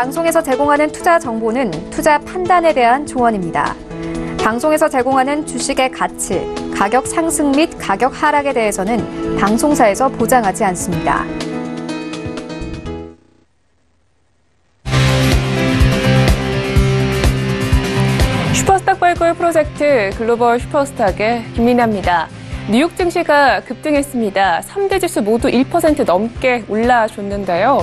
방송에서 제공하는 투자 정보는 투자 판단에 대한 조언입니다. 방송에서 제공하는 주식의 가치, 가격 상승 및 가격 하락에 대해서는 방송사에서 보장하지 않습니다. 슈퍼스탁 발굴 프로젝트 글로벌 슈퍼스탁의 김민아입니다. 뉴욕 증시가 급등했습니다. 3대 지수 모두 1% 넘게 올라줬는데요.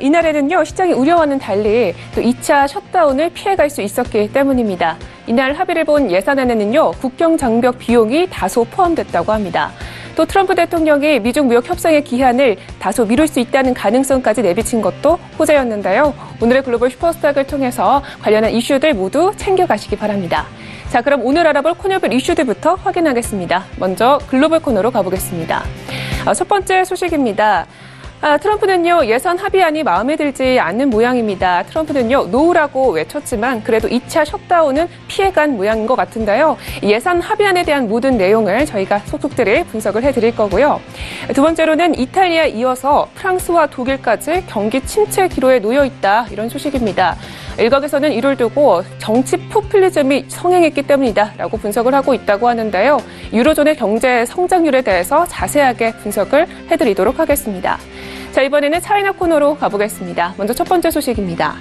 이날에는요, 시장이 우려와는 달리 또 2차 셧다운을 피해갈 수 있었기 때문입니다. 이날 합의를 본 예산안에는요, 국경 장벽 비용이 다소 포함됐다고 합니다. 또 트럼프 대통령이 미중 무역 협상의 기한을 다소 미룰 수 있다는 가능성까지 내비친 것도 호재였는데요. 오늘의 글로벌 슈퍼스탁을 통해서 관련한 이슈들 모두 챙겨가시기 바랍니다. 자, 그럼 오늘 알아볼 코너별 이슈들부터 확인하겠습니다. 먼저 글로벌 코너로 가보겠습니다. 첫 번째 소식입니다. 트럼프는요, 예산 합의안이 마음에 들지 않는 모양입니다. 트럼프는요, 노우라고 외쳤지만 그래도 2차 셧다운은 피해간 모양인 것 같은데요. 예산 합의안에 대한 모든 내용을 저희가 속속들이 분석을 해드릴 거고요. 두 번째로는 이탈리아에 이어서 프랑스와 독일까지 경기 침체 기로에 놓여 있다, 이런 소식입니다. 일각에서는 이를 두고 정치 포퓰리즘이 성행했기 때문이다라고 분석을 하고 있다고 하는데요. 유로존의 경제 성장률에 대해서 자세하게 분석을 해드리도록 하겠습니다. 자, 이번에는 차이나 코너로 가보겠습니다. 먼저 첫 번째 소식입니다.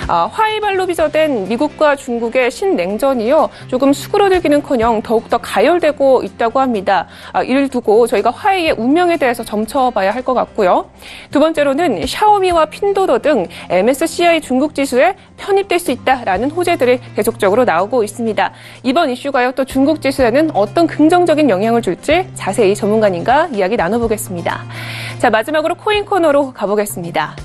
화이발로 빚어댄 미국과 중국의 신냉전이요, 조금 수그러들기는커녕 더욱더 가열되고 있다고 합니다. 이를 두고 저희가 화이의 운명에 대해서 점쳐봐야 할 것 같고요. 두 번째로는 샤오미와 핀도더 등 MSCI 중국 지수에 편입될 수 있다라는 호재들이 계속적으로 나오고 있습니다. 이번 이슈가요, 또 중국 지수에는 어떤 긍정적인 영향을 줄지 자세히 전문가님과 이야기 나눠보겠습니다. 자, 마지막으로 코인 코너로 가보겠습니다.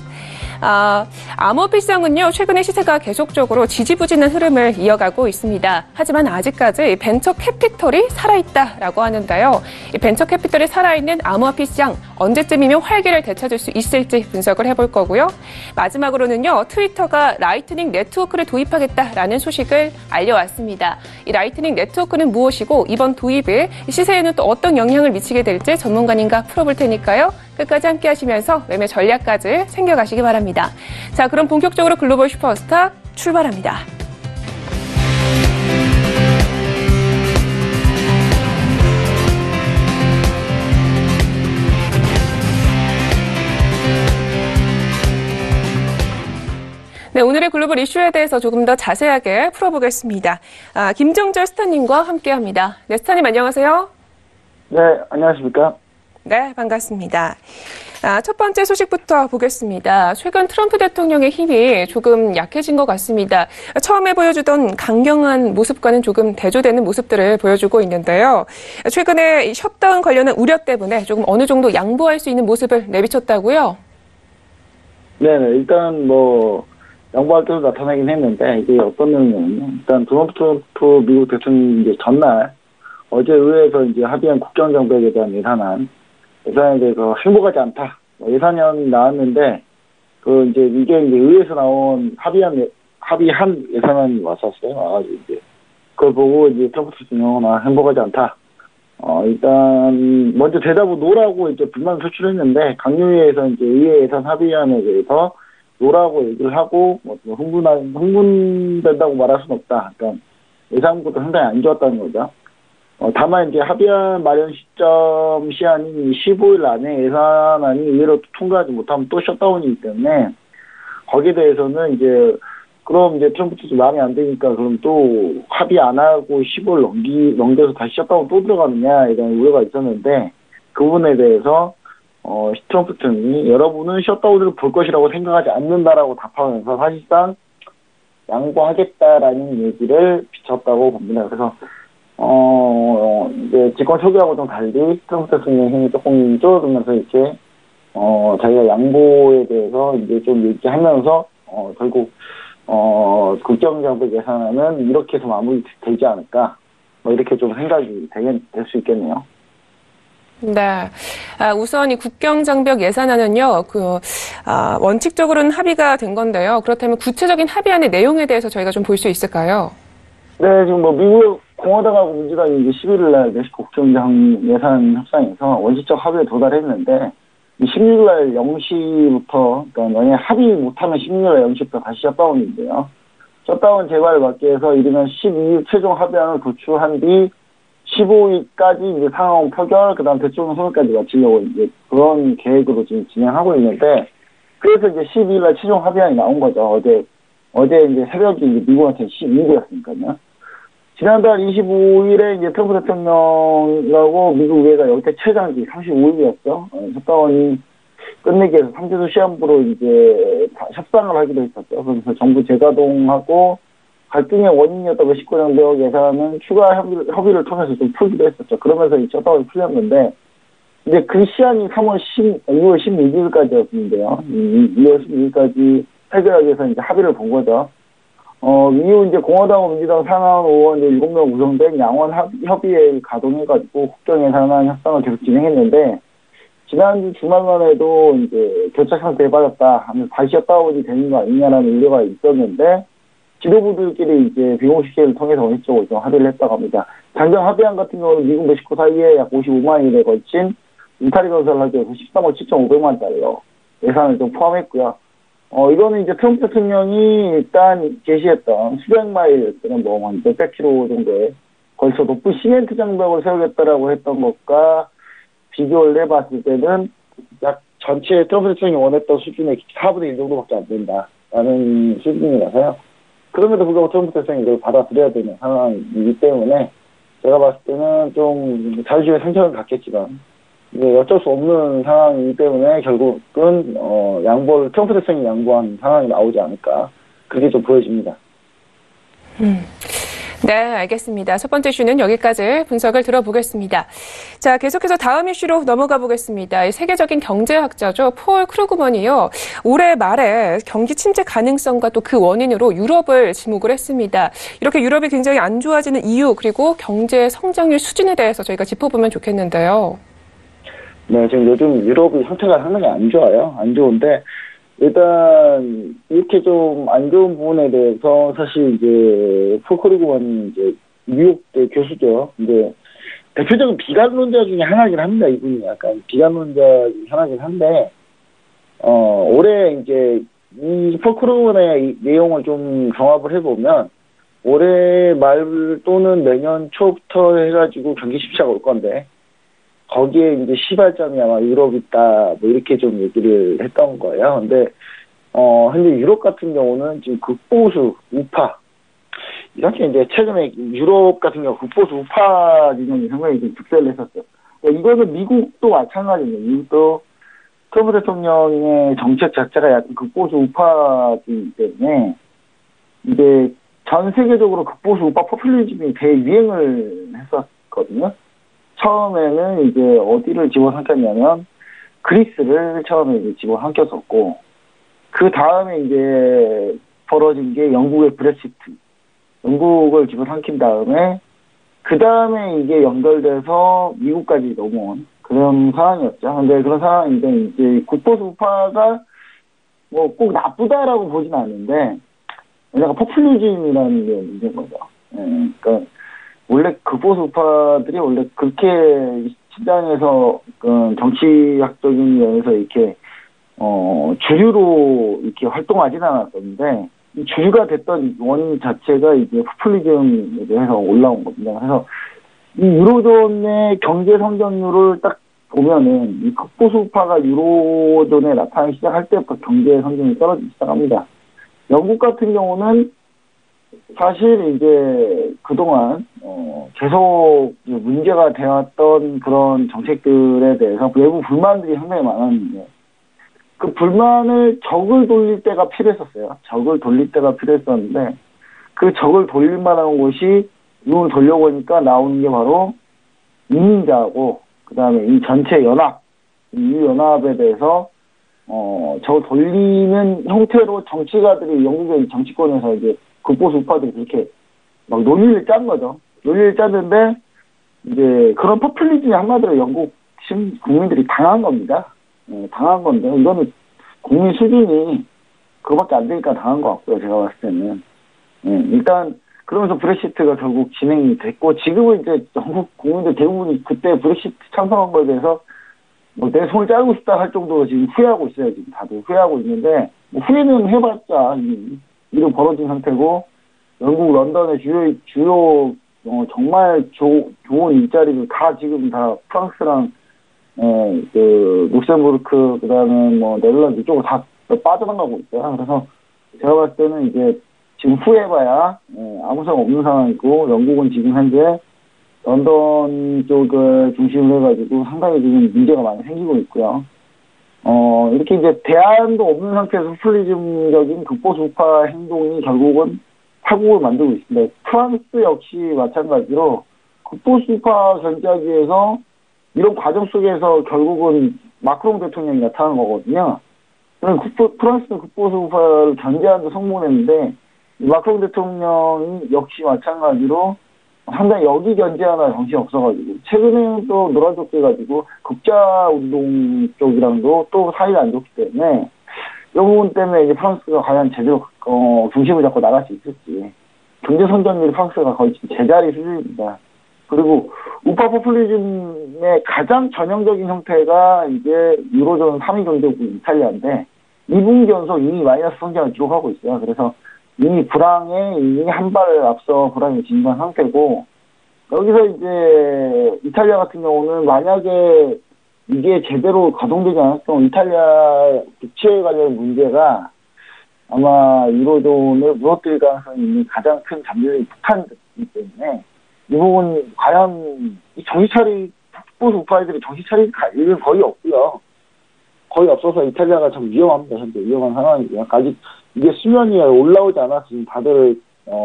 암호화폐시장은요, 최근에 시세가 계속적으로 지지부진한 흐름을 이어가고 있습니다. 하지만 아직까지 벤처 캐피털이 살아있다라고 하는데요. 이 벤처 캐피털이 살아있는 암호화폐 시장, 언제쯤이면 활기를 되찾을 수 있을지 분석을 해볼 거고요. 마지막으로는요, 트위터가 라이트닝 네트워크를 도입하겠다라는 소식을 알려왔습니다. 이 라이트닝 네트워크는 무엇이고 이번 도입이 시세에는 또 어떤 영향을 미치게 될지 전문가님과 풀어볼 테니까요. 끝까지 함께 하시면서 매매 전략까지 챙겨가시기 바랍니다. 자, 그럼 본격적으로 글로벌 슈퍼스탁 출발합니다. 네, 오늘의 글로벌 이슈에 대해서 조금 더 자세하게 풀어보겠습니다. 김정철 스타님과 함께합니다. 네, 스타님 안녕하세요. 네, 안녕하십니까. 네, 반갑습니다. 첫 번째 소식부터 보겠습니다. 최근 트럼프 대통령의 힘이 조금 약해진 것 같습니다. 처음에 보여주던 강경한 모습과는 조금 대조되는 모습들을 보여주고 있는데요. 최근에 셧다운 관련한 우려 때문에 조금 어느 정도 양보할 수 있는 모습을 내비쳤다고요? 네네, 일단 양보할 때도 나타나긴 했는데, 이게 어떤 내용이냐면요. 일단 도널드 트럼프 미국 대통령이 이제 전날, 어제 의회에서 이제 합의한 국정장벽에 대한 예산에 대해서 행복하지 않다. 예산안이 나왔는데, 이제 이게 의회에서 나온 합의한 예산안이 왔었어요. 와가지고 이제. 그걸 보고 이제 트럼프 대통령은 행복하지 않다. 일단, 먼저 대답을 노라고 이제 불만을 표출했는데, 강요회에서 이제 의회 예산 합의안에 대해서 노라고 얘기를 하고, 흥분된다고 말할 수는 없다. 그러니까 예산안도 상당히 안 좋았다는 거죠. 다만 이제 합의안 마련 시한이 15일 안에 예산안이 의외로 통과하지 못하면 또 셧다운이기 때문에 거기에 대해서는 이제 그럼 이제 트럼프도 마음에 안 드니까 그럼 또 합의 안 하고 15일 넘겨서 다시 셧다운 또 들어가느냐 이런 우려가 있었는데 그 부분에 대해서 트럼프 대통령이 여러분은 셧다운을 볼 것이라고 생각하지 않는다라고 답하면서 사실상 양보하겠다라는 얘기를 비쳤다고 봅니다. 그래서 이제 집권 초기하고 좀 달리 트럼프 대통령의 힘이 조금 줄어들면서 이렇게 자기가 양보에 대해서 이제 좀 얘기하면서 결국 국정장벽 예산안은 이렇게 해서 마무리되지 않을까 이렇게 좀 생각이 될 수 있겠네요. 네. 우선 이 국경장벽 예산안은요, 원칙적으로는 합의가 된 건데요. 그렇다면 구체적인 합의안의 내용에 대해서 저희가 좀 볼 수 있을까요? 네, 지금 미국 공화당하고 민주당이 이제 11일 날 멕시코 국정장 예산 협상에서 원칙적 합의에 도달했는데, 16일 날 0시부터, 그러니까 만약에 합의 못하면 16일 날 0시부터 다시 셧다운인데요. 셧다운 재발을 막기 위해서 이르면 12일 최종 합의안을 도출한 뒤 15일까지 이제 상황 표결, 그 다음 대통령 선언까지 마치려고 이제 그런 계획으로 지금 진행하고 있는데, 그래서 이제 12일 날 최종 합의안이 나온 거죠. 어제 이제 새벽에 이제 미국한테 12일이었으니까요. 지난달 25일에 이제 트럼프 대통령하고 미국 의회가 역대 최장기 35일이었죠. 셧다운이 끝내기 위해서 3제도 시한부로 이제 협상을 하기로 했었죠. 그래서 정부 재가동하고 갈등의 원인이었던 19년도역 예산은 추가 협의를 통해서 좀 풀기도 했었죠. 그러면서 이 셧다운이 풀렸는데, 이제 그 시한이 2월 16일까지였는데요. 2월 16일까지 해결하기 위해서 이제 합의를 본 거죠. 이후 이제 공화당과 민주당 상하원 의원 7명 구성된 양원 협의회를 가동해가지고 국정 예산안 협상을 계속 진행했는데, 지난주 주말만 해도 이제 교착 상태에 빠졌다 하면 다시 셧다운이 되는 거 아니냐라는 우려가 있었는데, 지도부들끼리 이제 비공식회의를 통해서 원칙적으로 좀 합의를 했다고 합니다. 당장 합의안 같은 경우는 미국 멕시코 사이에 약 55만 일에 걸친 울타리 건설을 하기 위해서 13억 7,500만 달러 예산을 좀 포함했고요. 이거는 이제 트럼프 대통령이 일단 제시했던 수백 마일 또는 뭐 몇백 킬로 정도에 걸쳐 높은 시멘트 장벽을 세우겠다라고 했던 것과 비교를 해봤을 때는 약 전체 트럼프 대통령이 원했던 수준의 4분의 1 정도밖에 안 된다라는 수준이라서요. 그럼에도 불구하고 트럼프 대통령이 이걸 받아들여야 되는 상황이기 때문에 제가 봤을 때는 좀 자존심에 상처를 갖겠지만 이게 어쩔 수 없는 상황이기 때문에 결국은 트럼프 대통령이 양보한 상황이 나오지 않을까, 그게 좀 보여집니다. 네, 알겠습니다. 첫 번째 이슈는 여기까지 분석을 들어보겠습니다. 자, 계속해서 다음 이슈로 넘어가 보겠습니다. 세계적인 경제학자죠. 폴 크루그먼이요. 올해 말에 경기 침체 가능성과 또 그 원인으로 유럽을 지목을 했습니다. 이렇게 유럽이 굉장히 안 좋아지는 이유, 그리고 경제 성장률 수준에 대해서 저희가 짚어보면 좋겠는데요. 네, 지금 요즘 유럽이 상태가 상당히 안 좋아요. 안 좋은데, 일단, 이렇게 좀 안 좋은 부분에 대해서 사실 이제, 폴 크루그먼이 이제, 뉴욕대 교수죠. 이제, 대표적인 비관론자 중에 하나긴 합니다. 이분이 약간 비관론자 중에 하나긴 한데, 올해 이제, 이 폴 크루그먼의 내용을 좀 종합을 해보면, 올해 말 또는 내년 초부터 해가지고 경기 침체가 올 건데, 거기에 이제 시발점이 아마 유럽이다, 뭐 이렇게 좀 얘기를 했던 거예요. 근데, 현재 유럽 같은 경우는 지금 극보수, 우파, 이렇게 이제 최근에 유럽 같은 경우 극보수 우파 진영이 상당히 좀 득세를 했었죠. 이것은 미국도 마찬가지입니다. 미국도 트럼프 대통령의 정책 자체가 약간 극보수 우파이기 때문에, 이제 전 세계적으로 극보수 우파 포퓰리즘이 대유행을 했었거든요. 처음에는 이제 어디를 집어삼켰냐면 그리스를 처음에 이제 집어삼켰었고, 그 다음에 이제 벌어진 게 영국의 브렉시트, 영국을 집어삼킨 다음에 그 다음에 이게 연결돼서 미국까지 넘어온 그런 상황이었죠. 근데 그런 상황인데 이제 국보수 우파가 뭐 꼭 나쁘다라고 보진 않는데, 약간 포퓰리즘이라는 게 문제인 거죠. 그러니까 원래 극보수 우파들이 원래 그렇게 시장에서 정치학적인 면에서 이렇게 주류로 이렇게 활동하진 않았었는데, 주류가 됐던 원인 자체가 이제 포퓰리즘에 대해서 올라온 겁니다. 그래서 이 유로존의 경제 성장률을 딱 보면은 이 극보수 우파가 유로존에 나타나기 시작할 때부터 경제 성장이 떨어지기 시작합니다. 영국 같은 경우는 사실 이제 그동안 계속 문제가 되었던 그런 정책들에 대해서 외부 불만들이 상당히 많았는데, 그 불만을 적을 돌릴 때가 필요했었어요. 적을 돌릴 때가 필요했었는데, 그 적을 돌릴 만한 곳이 눈을 돌려보니까 나오는 게 바로 이민자하고 그 다음에 이 전체 연합, 이 연합에 대해서 적을 돌리는 형태로 정치가들이 영국의 정치권에서 이제 극보수 우파들이 그렇게 막 논의를 짠 거죠. 논의를 짰는데, 이제 그런 포퓰리즘이 한마디로 영국 국민들이 당한 겁니다. 당한 건데, 이거는 국민 수준이 그거밖에 안 되니까 당한 것 같고요, 제가 봤을 때는. 일단, 그러면서 브렉시트가 결국 진행이 됐고, 지금은 이제 영국 국민들 대부분이 그때 브렉시트 찬성한 거에 대해서 뭐 내 손을 자르고 싶다 할 정도로 지금 후회하고 있어요. 지금 다들 후회하고 있는데 뭐 후회는 해봤자 일은 벌어진 상태고 영국 런던의 주요 정말 좋은 일자리를 다 지금 다 프랑스랑 그 룩셈부르크 그다음에 뭐 네덜란드 이쪽으로 다 빠져나가고 있어요. 그래서 제가 봤을 때는 이제 지금 후회해봐야 아무 소용 없는 상황이고 영국은 지금 현재 런던 쪽을 중심으로 해가지고 상당히 지금 문제가 많이 생기고 있고요. 이렇게 이제 대안도 없는 상태에서 포퓰리즘적인 극보수파 행동이 결국은 파국을 만들고 있습니다. 프랑스 역시 마찬가지로 극보수파 견제하기 위해서 이런 과정 속에서 결국은 마크롱 대통령이 나타난 거거든요. 프랑스는 극보수파를 견제하는 성공했는데 마크롱 대통령이 역시 마찬가지로 상당히 여기 견제하나 정신이 없어가지고 최근에는 또 놀아줬게가지고 극자운동 쪽이랑도 또 사이가 안 좋기 때문에 이 부분 때문에 이제 프랑스가 과연 제대로 중심을 잡고 나갈 수 있을지 경제 선전율이 프랑스가 거의 제자리 수준입니다. 그리고 우파 포퓰리즘의 가장 전형적인 형태가 이제 유로존 3위 경제국 이탈리아인데 2분기 연속 이미 마이너스 성장을 기록하고 있어요. 그래서 이미 불황에 이미 한 발을 앞서 불황에 진입한 상태고 여기서 이제 이탈리아 같은 경우는 만약에 이게 제대로 가동되지 않을 경우 이탈리아 부채 관련 문제가 아마 유로존을 무너뜨릴 가능성이 있는 가장 큰 잠재력이 북한이기 때문에 이 부분 과연 정신 차릴 보수 우파들이 정신 차릴 일은 거의 없고요. 거의 없어서 이탈리아가 참 위험합니다. 현재 위험한 상황이고요. 아직 이게 수면 위에 올라오지 않아서 지금 다들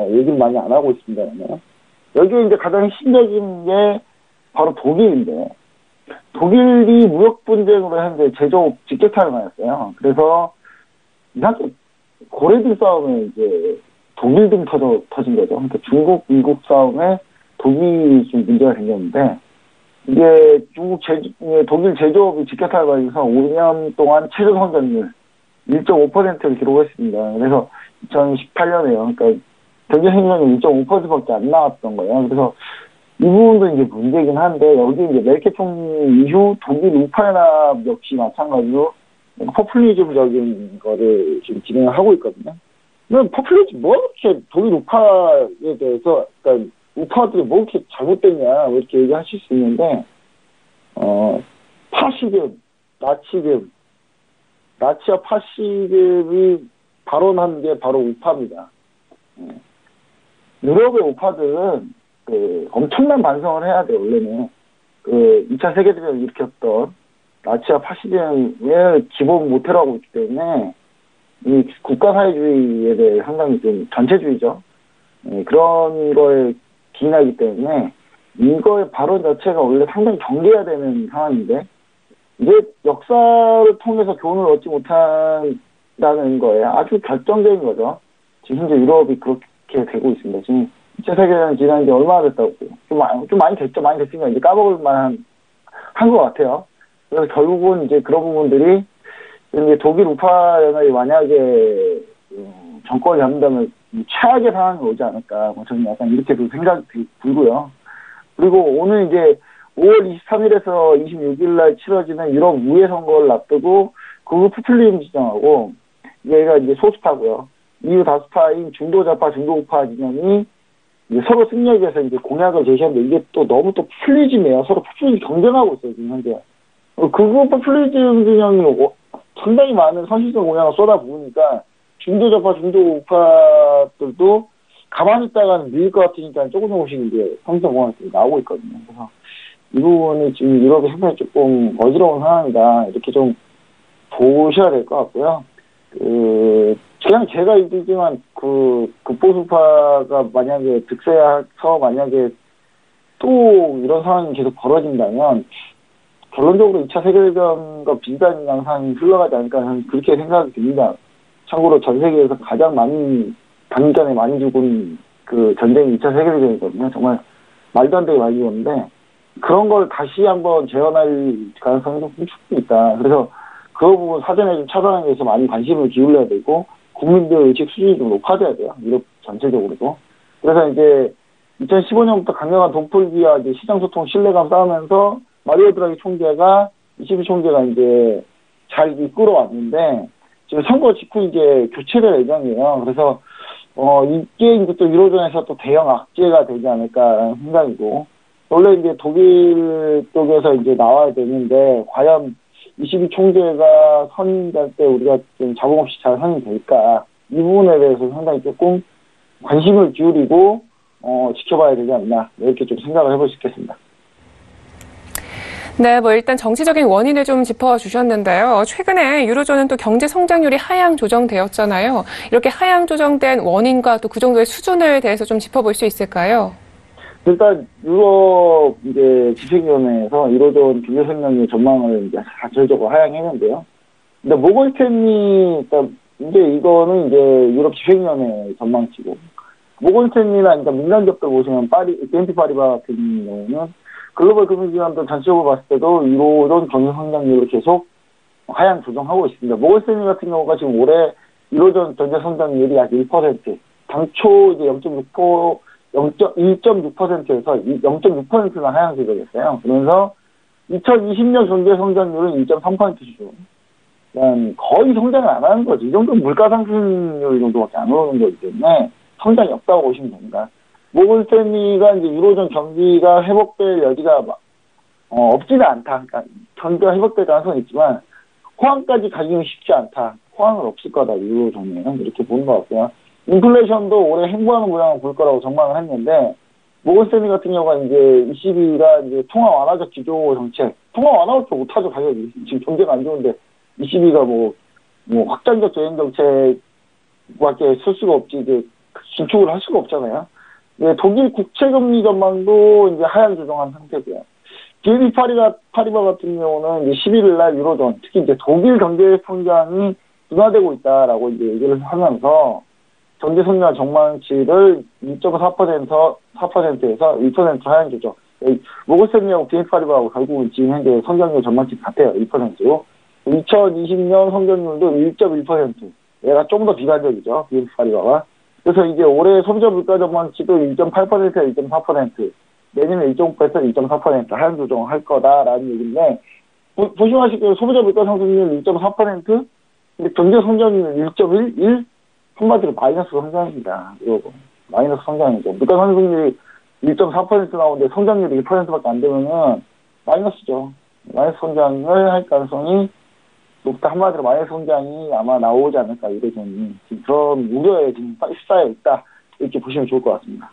얘기를 많이 안 하고 있습니다. 여기에 이제 가장 핵심적인 게 바로 독일인데 독일이 무역 분쟁으로 현재 제조업 직격탄을 맞았어요. 그래서 이상하게 고래등 싸움에 이제 독일 등 터진 거죠. 그러니까 중국, 미국 싸움에 독일이 좀 문제가 생겼는데 이게 독일 제조업이 직격탄을 맞아서 5년 동안 최저 성장률 1.5%를 기록했습니다. 그래서 2018년에요. 그러니까 경제 성장률 1.5%밖에 안 나왔던 거예요. 그래서 이 부분도 이제 문제긴 한데 여기 이제 메르켈 총리 이후 독일 우파연합 역시 마찬가지로 포퓰리즘적인 거를 지금 진행을 하고 있거든요. 그럼 포퓰리즘 뭐 이렇게 독일 우파에 대해서 그러니까 우파들이 뭐 이렇게 잘못됐냐 뭐 이렇게 얘기하실 수 있는데 파시즘, 나치와 파시즘이 발언한 게 바로 우파입니다. 유럽의 우파들은 엄청난 반성을 해야 돼요. 원래는 2차 세계대전을 일으켰던 나치와 파시즘을 기본 모태로 하고 있기 때문에 이 국가사회주의에 대해 상당히 좀 전체주의죠. 그런 거에 기인하기 때문에 이거의 발언 자체가 원래 상당히 경계해야 되는 상황인데 이제 역사를 통해서 교훈을 얻지 못한다는 거에 아주 결정적인 거죠. 지금 현재 유럽이 그렇게 되고 있습니다. 지금 2차 세계대전 지난 지 얼마나 됐다고. 좀 많이 됐죠. 많이 됐으니까 이제 까먹을 만한 것 같아요. 그래서 결국은 이제 그런 부분들이 이제 독일 우파 연합이 만약에 정권을 잡는다면 최악의 상황이 오지 않을까. 저는 약간 이렇게도 생각이 들고요. 그리고 오늘 이제 5월 23일에서 26일 날 치러지는 유럽 의회 선거를 앞두고 극우 포퓰리즘 지정하고 얘가 이제 소수파고요. EU 다수파인 중도좌파, 중도우파 진영이 이제 서로 승리하기 위해서 이제 공약을 제시하는데 이게 또 너무 또 포퓰리즘이에요. 서로 포퓰리즘 경쟁하고 있어요, 지금 현재. 극우 포퓰리즘 진영이 상당히 많은 선실성 공약을 쏟아부으니까 중도좌파, 중도우파들도 가만히 있다가는 밀릴 것 같으니까 조금씩 이제 선실성 공약들이 나오고 있거든요. 그래서 이 부분이 지금 유럽의 상당히 조금 어지러운 상황이다. 이렇게 좀 보셔야 될 것 같고요. 그냥 제가 얘기지만 극보수파가 만약에 득세해서 만약에 또 이런 상황이 계속 벌어진다면 결론적으로 2차 세계대전과 비슷한 양상이 흘러가지 않을까 하는 그렇게 생각이 듭니다. 참고로 전 세계에서 가장 많이 단전에 많이 죽은 그 전쟁이 2차 세계대전이거든요. 정말 말도 안 되게 많이 죽었는데 그런 걸 다시 한번 재현할 가능성이 좀 충분히 있다. 그래서 그 부분 사전에 좀 차단하기 위해서 많이 관심을 기울여야 되고 국민들 의식 수준이 좀 높아져야 돼요. 유럽 전체적으로도. 그래서 이제 2015년부터 강력한 돈풀기와 이제 시장소통 신뢰감 쌓으면서 마리오 드라기 총재가 22 총재가 이제 잘 이끌어왔는데, 지금 선거 직후 이제 교체될 예정이에요. 그래서, 이게 이제 또 1호전에서 또 대형 악재가 되지 않을까라는 생각이고, 원래 이제 독일 쪽에서 이제 나와야 되는데, 과연 22 총재가 선임될 때 우리가 좀 잡음 없이 잘 선임될까, 이 부분에 대해서 상당히 조금 관심을 기울이고, 지켜봐야 되지 않나, 이렇게 좀 생각을 해볼 수 있겠습니다. 네, 일단 정치적인 원인을 좀 짚어주셨는데요. 최근에 유로존은 또 경제 성장률이 하향 조정되었잖아요. 이렇게 하향 조정된 원인과 또 그 정도의 수준에 대해서 좀 짚어볼 수 있을까요? 일단 유럽 이제 집행위원회에서 1호전 경제 성장률 전망을 이제 자체적으로 하향했는데요. 근데 모건스탠리 일단 이제 이거는 이제 유럽 집행위원회 전망치고, 모건스탠리나 그러니까 민간 기업들 보시면 BNP 파리바 같은 경우는 글로벌 금융기관도 전체적으로 봤을 때도 1호전 경제 성장률을 계속 하향 조정하고 있습니다. 모건스탠리 같은 경우가 지금 올해 1호전 경제 성장률이 약 1%, 당초 이제 1.6%에서 0.6%나 하향 조정했어요. 그러면서 2020년 경제 성장률은 2.3% 수준. 거의 성장을 안 하는 거지. 이 정도는 물가 상승률 정도밖에 안 오르는 거기 때문에 성장이 없다고 보시면 됩니다. 모건스탠리가 이제 유로존 경기가 회복될 여지가 없지는 않다. 그러니까 경기가 회복될 가능성은 있지만 호황까지 가기는 쉽지 않다. 호황은 없을 거다. 유로존에는 이렇게 보는 것 같고요. 인플레이션도 올해 행보하는 모양을 볼 거라고 전망을 했는데, 모건스탠리 같은 경우가 이제 ECB가 이제 통화 완화적 기조 정책, 통화 완화밖에 못하죠. 가격이 지금 경제가 안 좋은데 ECB가 뭐 확장적 재정 정책밖에 쓸 수가 없지, 이제 긴축을 할 수가 없잖아요. 네, 독일 국채금리 전망도 이제 하향 조정한 상태고요. BNP 파리바 같은 경우는 이제 11일 날 유로존, 특히 이제 독일 경제 성장이 둔화되고 있다라고 이제 얘기를 하면서 경제 성장 전망치를 2.4%에서 1% 하향 조정. 모건스탠리하고 BNP 파리바하고 결국은 지금 현재 성장률 전망치 같아요. 2%로. 2020년 성장률도 1.1%. 얘가 좀 더 비관적이죠. BNP 파리바가. 그래서 이제 올해 소비자 물가 전망치도 1.8%에서 1.4%, 내년에 1.5%에서 2.4% 하향 조정할 거다라는 얘기인데, 보시면 아시겠지만 소비자 물가 상승률 1.4%, 근데 경제 성장률 1.1? 한마디로 마이너스 성장입니다. 이거 마이너스 성장이죠. 물가 상승률이 1.4% 나오는데 성장률이 1%밖에 안 되면은 마이너스죠. 마이너스 성장을 할 가능성이 높다. 한마디로 마이너스 성장이 아마 나오지 않을까, 이래저니 지금 그런 우려에 지금 휩싸여 있다, 이렇게 보시면 좋을 것 같습니다.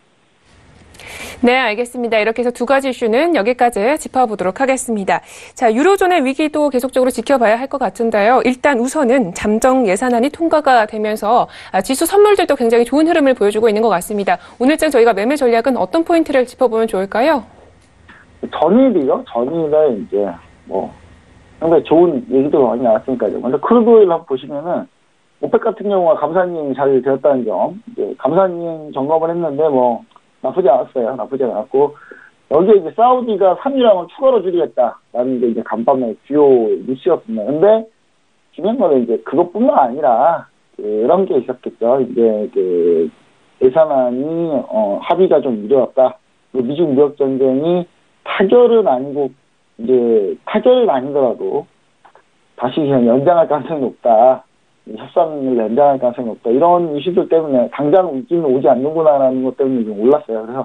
네, 알겠습니다. 이렇게 해서 두 가지 이슈는 여기까지 짚어보도록 하겠습니다. 자, 유로존의 위기도 계속적으로 지켜봐야 할 것 같은데요. 일단 우선은 잠정 예산안이 통과가 되면서 지수 선물들도 굉장히 좋은 흐름을 보여주고 있는 것 같습니다. 오늘장 저희가 매매 전략은 어떤 포인트를 짚어보면 좋을까요? 전일이요. 전일에 이제 상당히 좋은 얘기도 많이 나왔으니까요. 먼저 크루드오일 한번 보시면은 오펙 같은 경우가 감산이행이 잘 되었다는 점, 이제 감산이행 점검을 했는데 나쁘지 않았어요. 나쁘지 않았고, 여기에 이제 사우디가 산유량을 추가로 줄이겠다라는 게 이제 간밤에 주요 뉴스였습니다. 근데 중요한 거는 이제 그것뿐만 아니라 이런 게 있었겠죠. 이제 예산안이 합의가 좀 이루어졌다. 미중 무역 전쟁이 타결은 아니고 이제 타결은 아니더라도 다시 그냥 연장할 가능성이 높다. 협상을 연장할 가능성이 높다. 이런 이슈들 때문에 당장 위기는 오지 않는구나라는 것 때문에 좀 올랐어요. 그래서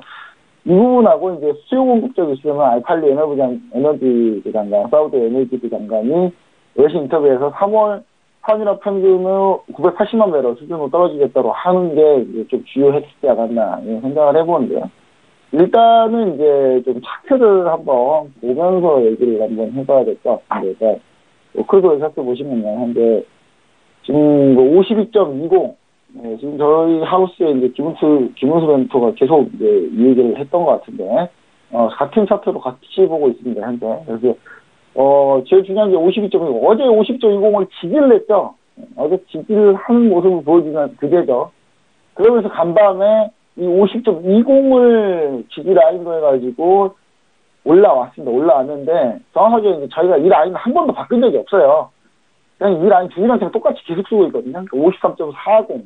이 부분하고 이제 수요 공급적 이슈는 알칼리 에너지 장관, 사우디 에너지 장관이 외신 인터뷰에서 3월 산유량 평균을 980만 배럴 수준으로 떨어지겠다고 하는 게 이제 좀 주요 핵심이지 않았나 이런 생각을 해보는데요. 일단은 이제 좀 차트를 한번 보면서 얘기를 한번 해봐야 될 것 같은데, 그러니까 크루드 차트 보시면요, 현재 지금 52.20, 네, 지금 저희 하우스에 이제 김은수 멘토가 계속 이제 이 얘기를 했던 것 같은데, 같은 차트로 같이 보고 있습니다, 현재. 그래서, 제일 중요한 게 52.20, 어제 50.20을 지지를 했죠. 어제 지지를 하는 모습을 보여주는 그대죠. 그러면서 간밤에 이 50.20을 지지 라인으로 해가지고 올라왔습니다. 올라왔는데, 정확하게 이제 저희가 이 라인을 한 번도 바꾼 적이 없어요. 그냥 이 라인 주기랑처럼 똑같이 계속 쓰고 있거든요. 53.40.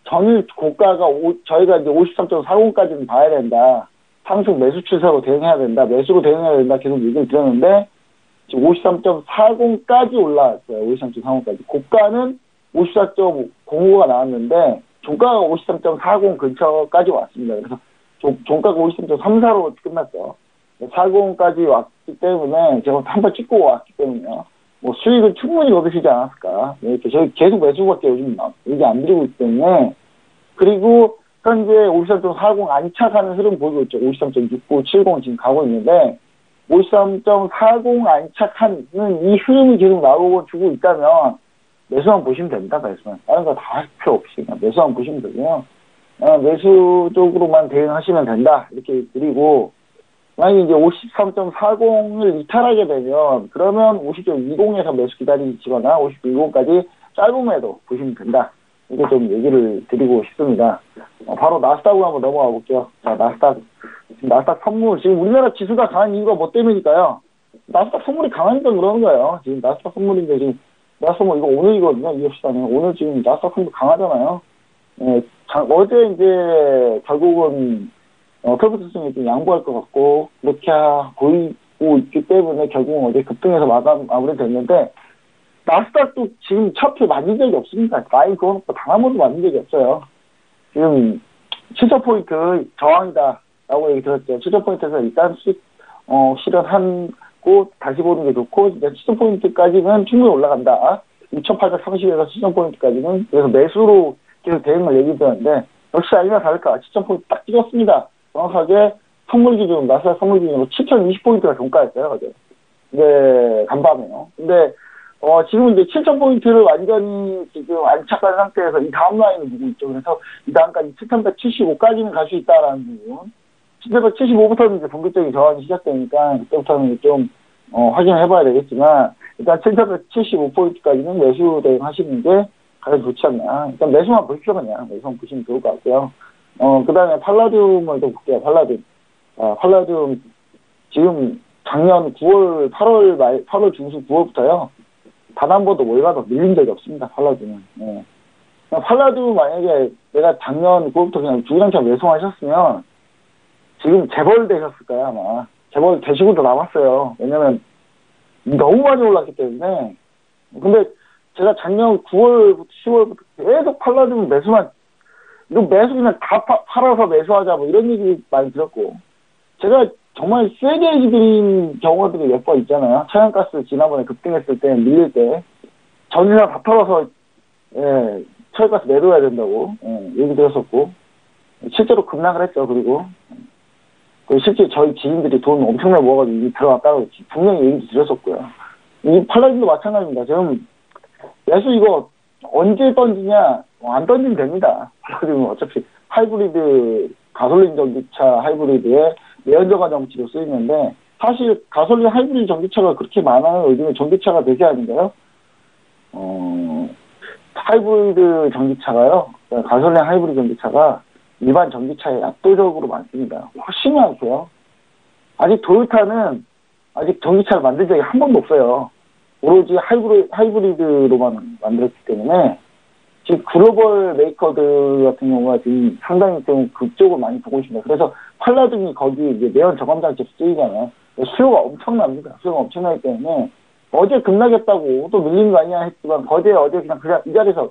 전일 고가가 저희가 이제 53.40까지는 봐야 된다. 상승 매수 추세로 대응해야 된다. 매수로 대응해야 된다. 계속 얘기를 드렸는데, 지금 53.40까지 올라왔어요. 53.40까지. 고가는 54.05가 나왔는데 종가가 53.40 근처까지 왔습니다. 그래서 종가가 53.34로 끝났죠. 40까지 왔기 때문에 제가 한번 찍고 왔기 때문에요. 뭐 수익을 충분히 얻으시지 않았을까. 이렇게 저희 계속 매수밖에 요즘 얘기 안 드리고 있기 때문에. 그리고 현재 53.40 안착하는 흐름 보이고 있죠. 53.6970 지금 가고 있는데 53.40 안착하는 이 흐름이 계속 나오고 주고 있다면 매수만 보시면 됩니다. 매수만. 다른 거 다 할 필요 없이 그냥 매수만 보시면 되고요. 매수 쪽으로만 대응하시면 된다. 이렇게 드리고 만약에 이제 53.40을 이탈하게 되면 그러면 50.20에서 매수 기다리시거나 50.20까지 짧은 매도 보시면 된다. 이렇게 좀 얘기를 드리고 싶습니다. 바로 나스닥으로 한번 넘어가 볼게요. 자, 나스닥 선물. 지금 우리나라 지수가 강한 이유가 뭐 때문일까요? 나스닥 선물이 강하니까 그러는 거예요. 지금 나스닥 선물인데 지금 나스닥 선물 이거 오늘이거든요. 이 시간에. 오늘 지금 나스닥 선물 강하잖아요. 어제 이제 결국은 터부트승이 좀 양보할 것 같고 그렇게 보이고 있기 때문에 결국은 어제 급등해서 마무리됐는데 나스닥도 지금 첫표 만든 적이 없습니다. 라인 그어놓고 단 한 번도 만든 적이 없어요. 지금 7,000포인트 저항이다라고 얘기 들었죠. 7,000포인트에서 일단 실현하고 다시 보는 게 좋고 이제 7,000포인트까지는 충분히 올라간다. 6,830에서 7,000포인트까지는 그래서 매수로 계속 대응을 얘기 드렸는데 역시 아니나 다를까 7,000포인트 딱 찍었습니다. 정확하게 선물 기준, 나스닥 선물 기준으로 7,020포인트가 종가였어요, 어제. 네, 간밤에요. 근데, 지금 이제 7,000포인트를 완전히 지금 안착한 상태에서 이 다음 라인을 보고 있죠. 그래서 이 다음까지 7,175까지는 갈 수 있다라는 부분. 7,175부터는 이제 본격적인 저항이 시작되니까 그때부터는 좀, 확인을 해봐야 되겠지만, 일단 7,175포인트까지는 매수 대응하시는 게 가장 좋지 않나. 일단 매수만 보십시오, 그냥. 매수만 보시면 좋을 것 같고요. 그 다음에 팔라듐을 또 볼게요, 팔라듐. 팔라듐, 지금 작년 9월, 8월 중순 9월부터요. 단 한 번도 월가가 밀린 적이 없습니다, 팔라듐은. 예. 팔라듐 만약에 내가 작년 9월부터 그냥 주기장차 매수하셨으면 지금 재벌 되셨을 거예요, 아마. 재벌 되시고도 남았어요. 왜냐면 너무 많이 올랐기 때문에. 근데 제가 작년 9월부터 10월부터 계속 팔라듐 매수만 이거 매수 그냥 다 팔아서 매수하자 뭐 이런 얘기 많이 들었고 제가 정말 세게 얘기 드린 경우들이 몇 번 있잖아요. 천연가스 지난번에 급등했을 때 밀릴 때 전기사 다 털어서 천연가스 내려야 된다고 얘기 드렸었고 실제로 급락을 했죠. 그리고 실제 저희 지인들이 돈 엄청나게 모아가지고 이미 들어갔다고 분명히 얘기도 드렸었고요. 이 팔라딘도 마찬가지입니다. 지금 매수 이거 언제 던지냐 안 던지면 됩니다. 그리고 어차피 하이브리드 가솔린 전기차 하이브리드에 내연저감 장치로 쓰이는데 사실 가솔린 하이브리드 전기차가 그렇게 많아요. 요즘에 전기차가 되게 아닌가요? 하이브리드 전기차가요. 가솔린 하이브리드 전기차가 일반 전기차에 압도적으로 많습니다. 훨씬 많고요. 아직 토요타는 아직 전기차를 만든 적이 한 번도 없어요. 오로지 하이브리드로만 만들었기 때문에 지금 글로벌 메이커들 같은 경우가 지금 상당히 좀 그쪽을 많이 보고 있습니다. 그래서 팔라듐이 거기 이제 내연 저감장치로 쓰이잖아요. 수요가 엄청납니다. 수요가 엄청나기 때문에 어제 급락했다고 또 밀린 거 아니냐 했지만 어제 그냥 이 자리에서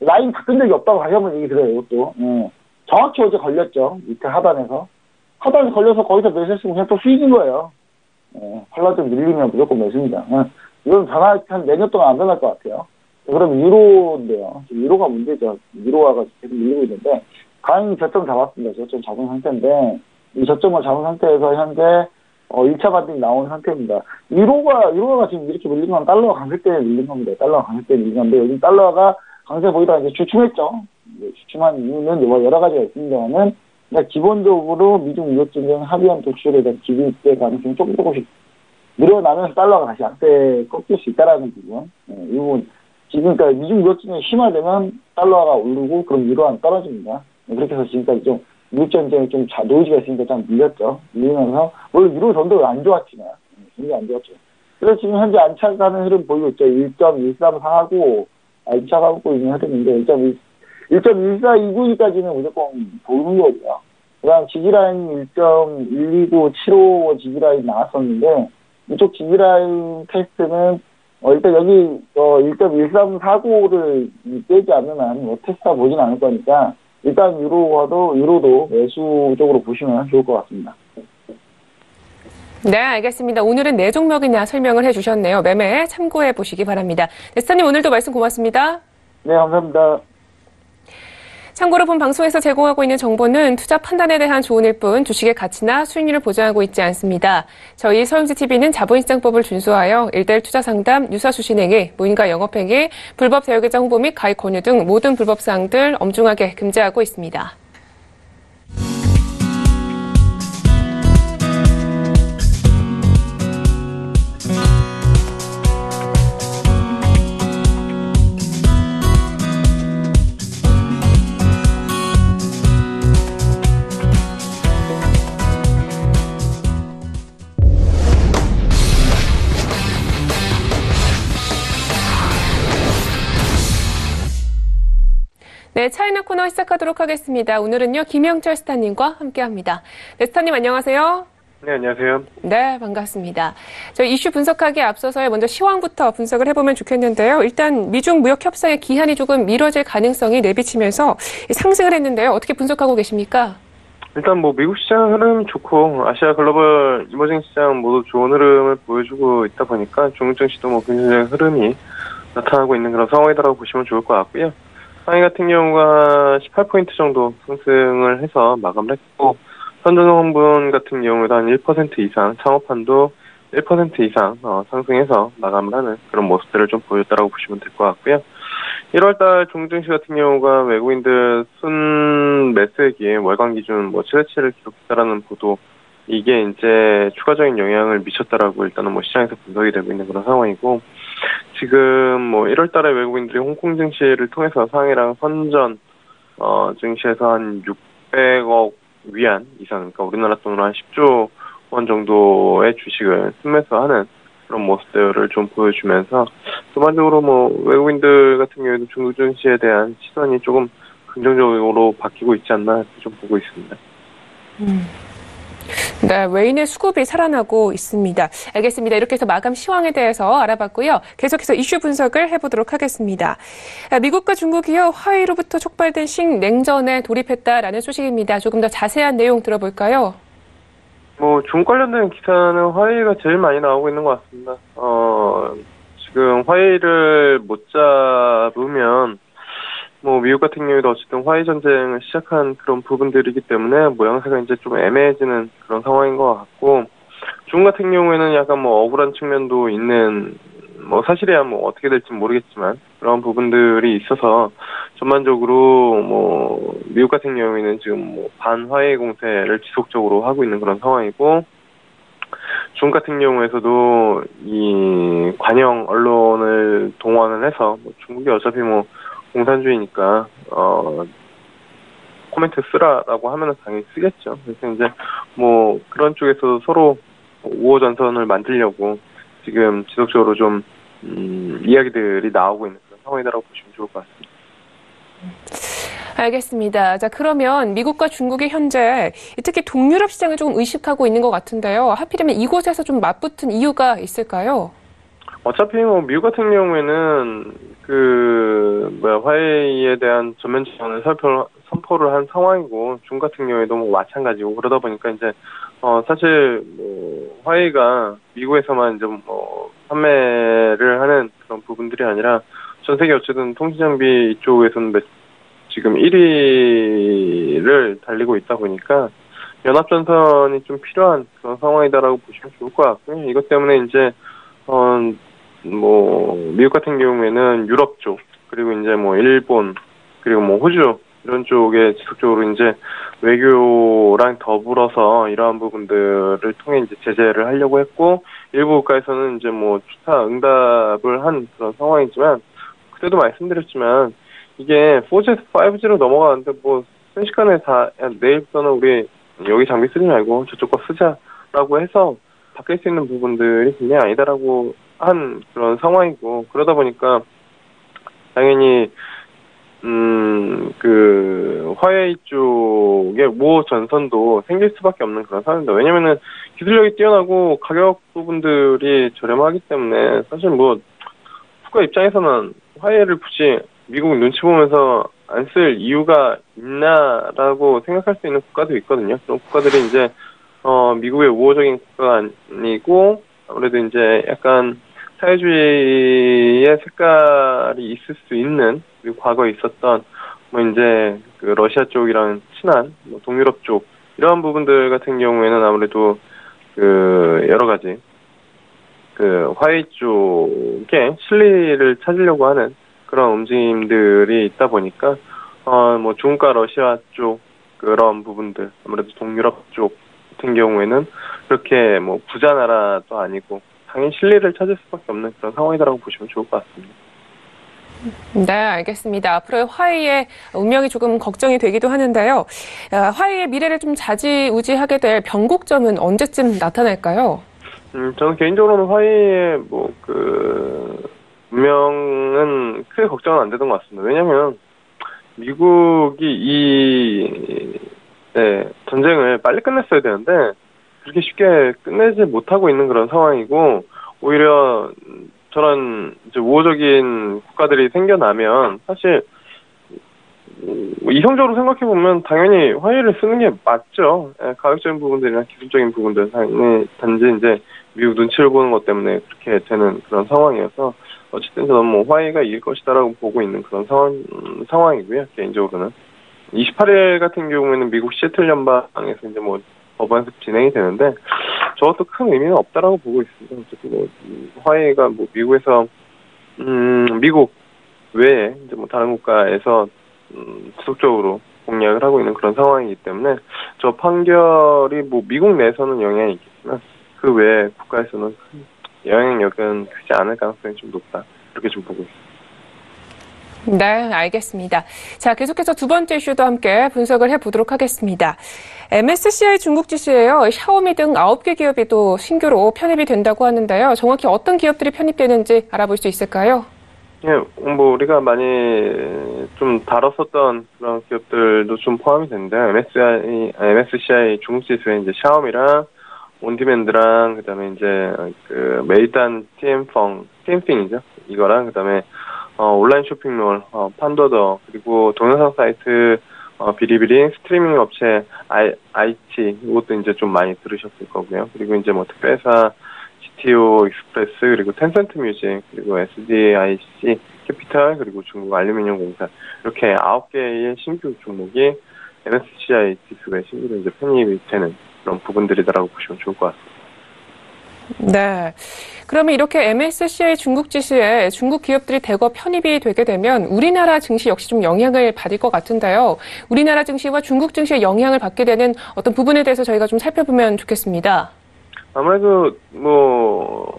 라인 바꾼 적이 없다고 다시 한번 얘기 들어요. 이것도. 정확히 어제 걸렸죠. 밑에 하단에서 걸려서 거기서 매수했으면 그냥 또 수익인 거예요. 팔라듐 밀리면 무조건 매수입니다. 이건 한 내년 동안 안 변할 것 같아요. 그럼 유로인데요. 유로가 문제죠. 유로화가 계속 밀리고 있는데 강행 저점 잡았습니다. 저점 잡은 상태인데 이 저점을 잡은 상태에서 현재 1차 반등이 나온 상태입니다. 유로가 지금 이렇게 밀린 건 달러가 강세 때문에 밀린 겁니다. 달러가 강세 때문에 밀린 건데 요즘 달러가 강세 보이다가 이제 주춤했죠. 주춤한 이유는 여러 가지가 있습니다만은 기본적으로 미중 무역 전쟁 합의안 도출에 대한 기대 가능성이 조금씩 늘어나면서 달러가 다시 약세 꺾일 수 있다라는 부분. 이 부분. 지금 그러니까 미중 무역 전쟁이 심화되면 달러가 오르고 그럼 유로화는 떨어집니다. 그렇게 해서 지금까지 좀 무역 전쟁이 좀 노이즈가 있으니까 좀 밀렸죠. 밀리면서 원래 유로 전도 안 좋았지만 굉장히 안 좋았죠. 그래서 지금 현재 안착하는 흐름 보이고 있죠. 1.134하고 안착하고 있는 흐름인데 1.1429까지는 무조건 보이는 거고요. 그다음 지지라인 1.12975 지지라인 나왔었는데 이쪽 지지라인 테스트는 일단 여기 1.13495를 깨지 않는 한 테스트가 보진 않을 거니까 일단 유로도 매수 쪽으로 보시면 좋을 것 같습니다. 네, 알겠습니다. 오늘은 네 종목이나 설명을 해주셨네요. 매매 참고해 보시기 바랍니다. 네, 스타님 오늘도 말씀 고맙습니다. 네, 감사합니다. 참고로 본 방송에서 제공하고 있는 정보는 투자 판단에 대한 조언일 뿐 주식의 가치나 수익률을 보장하고 있지 않습니다. 저희 서영지TV는 자본시장법을 준수하여 1:1 투자 상담, 유사 수신행위, 무인가 영업행위, 불법 대여계좌 홍보 및 가입 권유 등 모든 불법 사항들 엄중하게 금지하고 있습니다. 네, 차이나 코너 시작하도록 하겠습니다. 오늘은요, 김영철 스타님과 함께합니다. 네, 스타님 안녕하세요. 네, 안녕하세요. 네, 반갑습니다. 저희 이슈 분석하기에 앞서서 먼저 시황부터 분석을 해보면 좋겠는데요. 일단 미중 무역 협상의 기한이 조금 미뤄질 가능성이 내비치면서 상승을 했는데요. 어떻게 분석하고 계십니까? 일단 미국 시장 흐름 좋고 아시아 글로벌 이머징 시장 모두 좋은 흐름을 보여주고 있다 보니까 중국 증시도 긍정적인 흐름이 나타나고 있는 그런 상황이라고 보시면 좋을 것 같고요. 상위 같은 경우가 18포인트 정도 상승을 해서 마감을 했고, 선전성분 같은 경우에도 한 1% 이상, 창업판도 1% 이상 상승해서 마감을 하는 그런 모습들을 좀 보였다라고 보시면 될 것 같고요. 1월달 중증시 같은 경우가 외국인들 순 매수액이 월간 기준 7회치를 기록했다라는 보도, 이게 이제 추가적인 영향을 미쳤다라고 일단은 시장에서 분석이 되고 있는 그런 상황이고, 지금 1월달에 외국인들이 홍콩 증시를 통해서 상해랑 선전 증시에서 한 600억 위안 이상, 그러니까 우리나라 돈으로 한 10조 원 정도의 주식을 순매수하는 그런 모습들을 좀 보여주면서, 전반적으로 외국인들 같은 경우에도 중국 증시에 대한 시선이 조금 긍정적으로 바뀌고 있지 않나 좀 보고 있습니다. 네, 외인의 수급이 살아나고 있습니다. 알겠습니다. 이렇게 해서 마감 시황에 대해서 알아봤고요. 계속해서 이슈 분석을 해보도록 하겠습니다. 미국과 중국이요, 화웨이로부터 촉발된 신냉전에 돌입했다라는 소식입니다. 조금 더 자세한 내용 들어볼까요? 중국 관련된 기사는 화웨이가 제일 많이 나오고 있는 것 같습니다. 지금 화웨이를 못 잡으면 미국 같은 경우에도 어쨌든 화웨이 전쟁을 시작한 그런 부분들이기 때문에 모양새가 이제 좀 애매해지는 그런 상황인 것 같고, 중국 같은 경우에는 약간 억울한 측면도 있는, 사실이야 어떻게 될지 모르겠지만 그런 부분들이 있어서 전반적으로 미국 같은 경우에는 지금 반화웨이 공세를 지속적으로 하고 있는 그런 상황이고, 중국 같은 경우에서도 이 관영 언론을 동원을 해서 중국이 어차피 공산주의니까 코멘트 쓰라라고 하면은 당연히 쓰겠죠. 그래서 이제 그런 쪽에서 서로 우호 전선을 만들려고 지금 지속적으로 좀 이야기들이 나오고 있는 그런 상황이라고 보시면 좋을 것 같습니다. 알겠습니다. 자, 그러면 미국과 중국이 현재 특히 동유럽 시장을 조금 의식하고 있는 것 같은데요. 하필이면 이곳에서 좀 맞붙은 이유가 있을까요? 어차피 미국 같은 경우에는 화웨이에 대한 전면 지원을 선포를 한 상황이고, 중국 같은 경우에도 마찬가지고, 그러다 보니까 이제 사실 화웨이가 미국에서만 이제 판매를 하는 그런 부분들이 아니라 전 세계 어쨌든 통신장비 이쪽에서는 지금 1위를 달리고 있다 보니까 연합전선이 좀 필요한 그런 상황이다라고 보시면 좋을 것 같고요. 이것 때문에 이제 미국 같은 경우에는 유럽 쪽, 그리고 이제 일본, 그리고 호주, 이런 쪽에 지속적으로 이제 외교랑 더불어서 이러한 부분들을 통해 이제 제재를 하려고 했고, 일부 국가에서는 이제 추타 응답을 한 그런 상황이지만, 그때도 말씀드렸지만, 이게 4G에서 5G로 넘어가는데 순식간에 내일부터는 우리 여기 장비 쓰지 말고 저쪽 거 쓰자라고 해서 바뀔 수 있는 부분들이 굉장히 아니다라고 한 그런 상황이고, 그러다 보니까 당연히 화웨이 쪽 쪽의 우호 전선도 생길 수밖에 없는 그런 상황입니다. 왜냐면은 기술력이 뛰어나고 가격 부분들이 저렴하기 때문에 사실 뭐 국가 입장에서는 화해를 굳이 미국 눈치 보면서 안 쓸 이유가 있나라고 생각할 수 있는 국가도 있거든요. 그런 국가들이 이제 미국의 우호적인 국가가 아니고 아무래도 이제 약간 사회주의의 색깔이 있을 수 있는, 그리고 과거에 있었던 뭐 이제 그 러시아 쪽이랑 친한 뭐 동유럽 쪽 이러한 부분들 같은 경우에는 아무래도 그 여러 가지 그 화해 쪽에 실리를 찾으려고 하는 그런 움직임들이 있다 보니까 뭐 중국과 러시아 쪽 그런 부분들, 아무래도 동유럽 쪽 같은 경우에는 그렇게 뭐 부자 나라도 아니고 당연히 실리를 찾을 수밖에 없는 그런 상황이라고 보시면 좋을 것 같습니다. 네, 알겠습니다. 앞으로의 화해의 운명이 조금 걱정이 되기도 하는데요. 화해의 미래를 좀 좌지우지하게 될 변곡점은 언제쯤 나타날까요? 저는 개인적으로는 화해의 운명은 크게 걱정은 안 되던 것 같습니다. 왜냐하면 미국이 전쟁을 빨리 끝냈어야 되는데 그렇게 쉽게 끝내지 못하고 있는 그런 상황이고, 오히려 저런 이제 우호적인 국가들이 생겨나면 사실 이성적으로 생각해 보면 당연히 화해를 쓰는 게 맞죠. 가격적인 부분들이나 기술적인 부분들 단지 이제 미국 눈치를 보는 것 때문에 그렇게 되는 그런 상황이어서 어쨌든 저는 뭐 화해가 이길 것이다라고 보고 있는 그런 상황이고요. 개인적으로는 28일 같은 경우에는 미국 시애틀 연방에서 이제 뭐 법안에서 진행이 되는데 저것도 큰 의미는 없다라고 보고 있습니다. 어쨌든 뭐 화해가 뭐 미국에서 미국 외에 이제 뭐 다른 국가에서 지속적으로 공략을 하고 있는 그런 상황이기 때문에 저 판결이 뭐 미국 내에서는 영향이 있겠지만 그 외에 국가에서는 영향력은 크지 않을 가능성이 좀 높다, 이렇게 좀 보고 있습니다. 네, 알겠습니다. 자, 계속해서 두 번째 이슈도 함께 분석을 해보도록 하겠습니다. MSCI 중국 지수에요. 샤오미 등 9개 기업이 또 신규로 편입이 된다고 하는데요. 정확히 어떤 기업들이 편입되는지 알아볼 수 있을까요? 예, 뭐 우리가 많이 좀 다뤘었던 그런 기업들도 좀 포함이 되는데 MSCI 중국 지수에 이제 샤오미랑 온디맨드랑 그다음에 이제 그 메이단 TM핑이죠. 이거랑 그다음에 온라인 쇼핑몰 판도더, 그리고 동영상 사이트 비리비리, 스트리밍 업체 IT, 이것도 이제 좀 많이 들으셨을 거고요. 그리고 이제 뭐 특별회사 GTO 익스프레스, 그리고 텐센트 뮤직, 그리고 SDIC 캐피탈, 그리고 중국 알루미늄 공사, 이렇게 9개의 신규 종목이 MSCI 지수에 신규로 이제 편입이 되는 그런 부분들이다라고 보시면 좋을 것 같습니다. 네. 그러면 이렇게 MSCI 중국 지수에 중국 기업들이 대거 편입이 되게 되면 우리나라 증시 역시 좀 영향을 받을 것 같은데요. 우리나라 증시와 중국 증시에 영향을 받게 되는 어떤 부분에 대해서 저희가 좀 살펴보면 좋겠습니다. 아무래도 뭐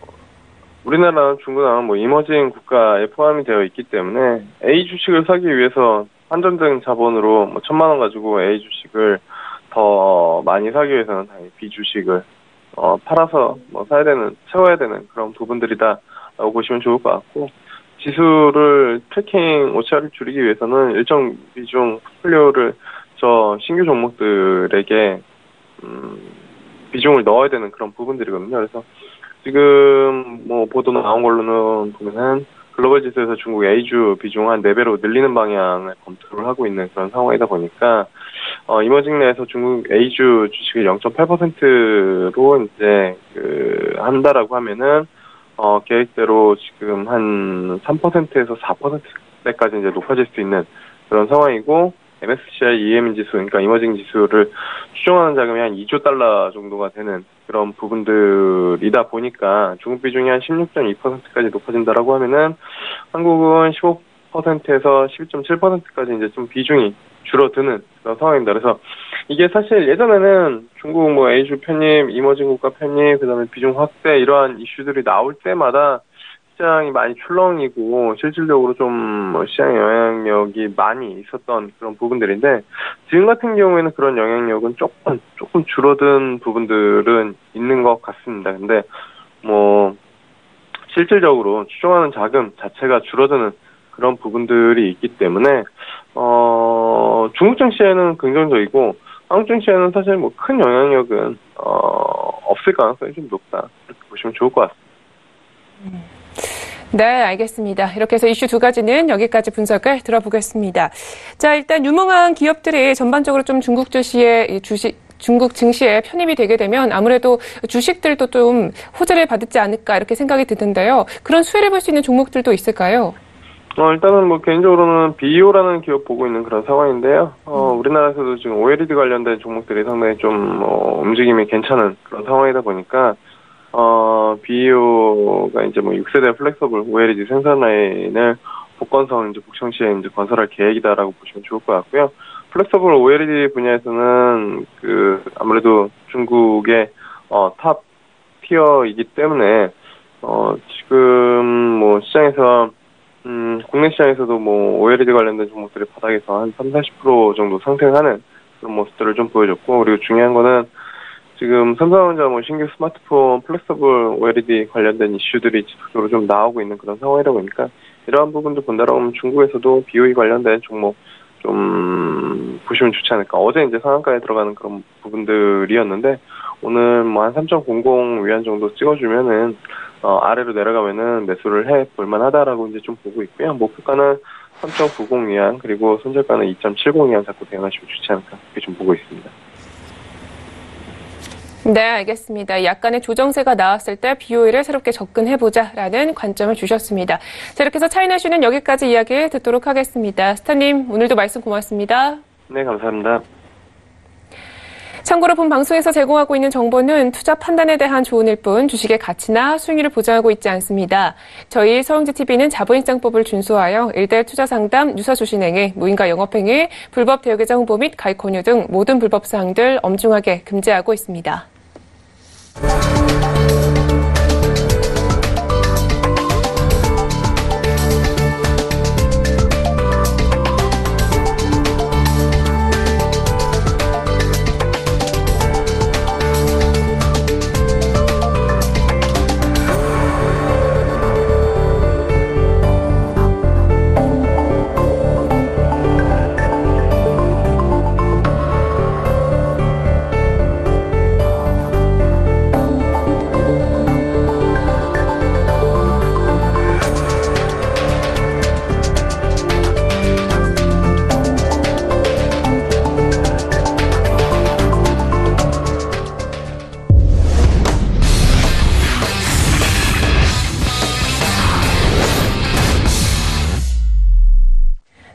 우리나라는 중국은 뭐 이머징 국가에 포함이 되어 있기 때문에 A 주식을 사기 위해서 한전등 자본으로 뭐 1,000만 원 가지고 A 주식을 더 많이 사기 위해서는 당연히 B 주식을 팔아서 뭐 채워야 되는 그런 부분들이다라고 보시면 좋을 것 같고, 지수를 트래킹 OCR을 줄이기 위해서는 일정 비중 포트폴리오를 저 신규 종목들에게 비중을 넣어야 되는 그런 부분들이거든요. 그래서 지금 뭐 보도 나온 걸로는 보면은 글로벌 지수에서 중국 A주 비중 한 4배로 늘리는 방향을 검토를 하고 있는 그런 상황이다 보니까 이머징 내에서 중국 A주 주식을 0.8%로 이제 한다라고 하면은 계획대로 지금 한 3%에서 4%대까지 이제 높아질 수 있는 그런 상황이고, MSCI EM 지수, 그러니까 이머징 지수를 추정하는 자금이 한 2조 달러 정도가 되는 그런 부분들이다 보니까 중국 비중이 한 16.2%까지 높아진다라고 하면은 한국은 15%에서 12.7%까지 이제 좀 비중이 줄어드는 그런 상황입니다. 그래서 이게 사실 예전에는 중국 뭐 A주 편입, 이머징 국가 편입, 그다음에 비중 확대 이러한 이슈들이 나올 때마다 시장이 많이 출렁이고 실질적으로 좀 시장 영향력이 많이 있었던 그런 부분들인데, 지금 같은 경우에는 그런 영향력은 조금 줄어든 부분들은 있는 것 같습니다. 근데 뭐 실질적으로 추정하는 자금 자체가 줄어드는 그런 부분들이 있기 때문에 중국 증시에는 긍정적이고 한국 증시에는 사실 뭐 큰 영향력은 없을 가능성이 좀 높다. 이렇게 보시면 좋을 것 같습니다. 네, 알겠습니다. 이렇게 해서 이슈 두 가지는 여기까지 분석을 들어보겠습니다. 자, 일단 유망한 기업들이 전반적으로 좀 중국 증시에 편입이 되게 되면 아무래도 주식들도 좀 호재를 받지 않을까 이렇게 생각이 드는데요. 그런 수혜를 볼 수 있는 종목들도 있을까요? 일단은 뭐 개인적으로는 BEO라는 기업 보고 있는 그런 상황인데요. 우리나라에서도 지금 OLED 관련된 종목들이 상당히 좀 움직임이 괜찮은 그런 상황이다 보니까 BEO가 이제 뭐 6세대 플렉서블 OLED 생산 라인을 복건성 이제 북청시에 이제 건설할 계획이다라고 보시면 좋을 것 같고요. 플렉서블 OLED 분야에서는 아무래도 중국의 탑 티어이기 때문에 지금 뭐 시장에서 국내 시장에서도 뭐 OLED 관련된 종목들이 바닥에서 한 30-40% 정도 상승하는 그런 모습들을 좀 보여줬고, 그리고 중요한 거는 지금 삼성전자 뭐 신규 스마트폰 플렉서블 OLED 관련된 이슈들이 지속적으로 좀 나오고 있는 그런 상황이다 보니까 이러한 부분도 본다라고 하면 중국에서도 BOE 관련된 종목 좀 보시면 좋지 않을까. 어제 이제 상한가에 들어가는 그런 부분들이었는데 오늘 뭐 한 3.00 위안 정도 찍어주면은 아래로 내려가면은 매수를 해 볼만하다라고 이제 좀 보고 있고요. 목표가는 3.90 위안, 그리고 손절가는 2.70 위안 잡고 대응하시면 좋지 않을까 이렇게 좀 보고 있습니다. 네, 알겠습니다. 약간의 조정세가 나왔을 때 BOE를 새롭게 접근해보자라는 관점을 주셨습니다. 자, 이렇게 해서 차이나슈는 여기까지 이야기 듣도록 하겠습니다. 스타님, 오늘도 말씀 고맙습니다. 네, 감사합니다. 참고로 본 방송에서 제공하고 있는 정보는 투자 판단에 대한 조언일 뿐 주식의 가치나 수익률을 보장하고 있지 않습니다. 저희 서영지TV는 자본시장법을 준수하여 일대 투자 상담, 유사 주식행위, 무인가 영업행위, 불법 대여계좌 홍보 및 가입 권유 등 모든 불법 사항들 엄중하게 금지하고 있습니다.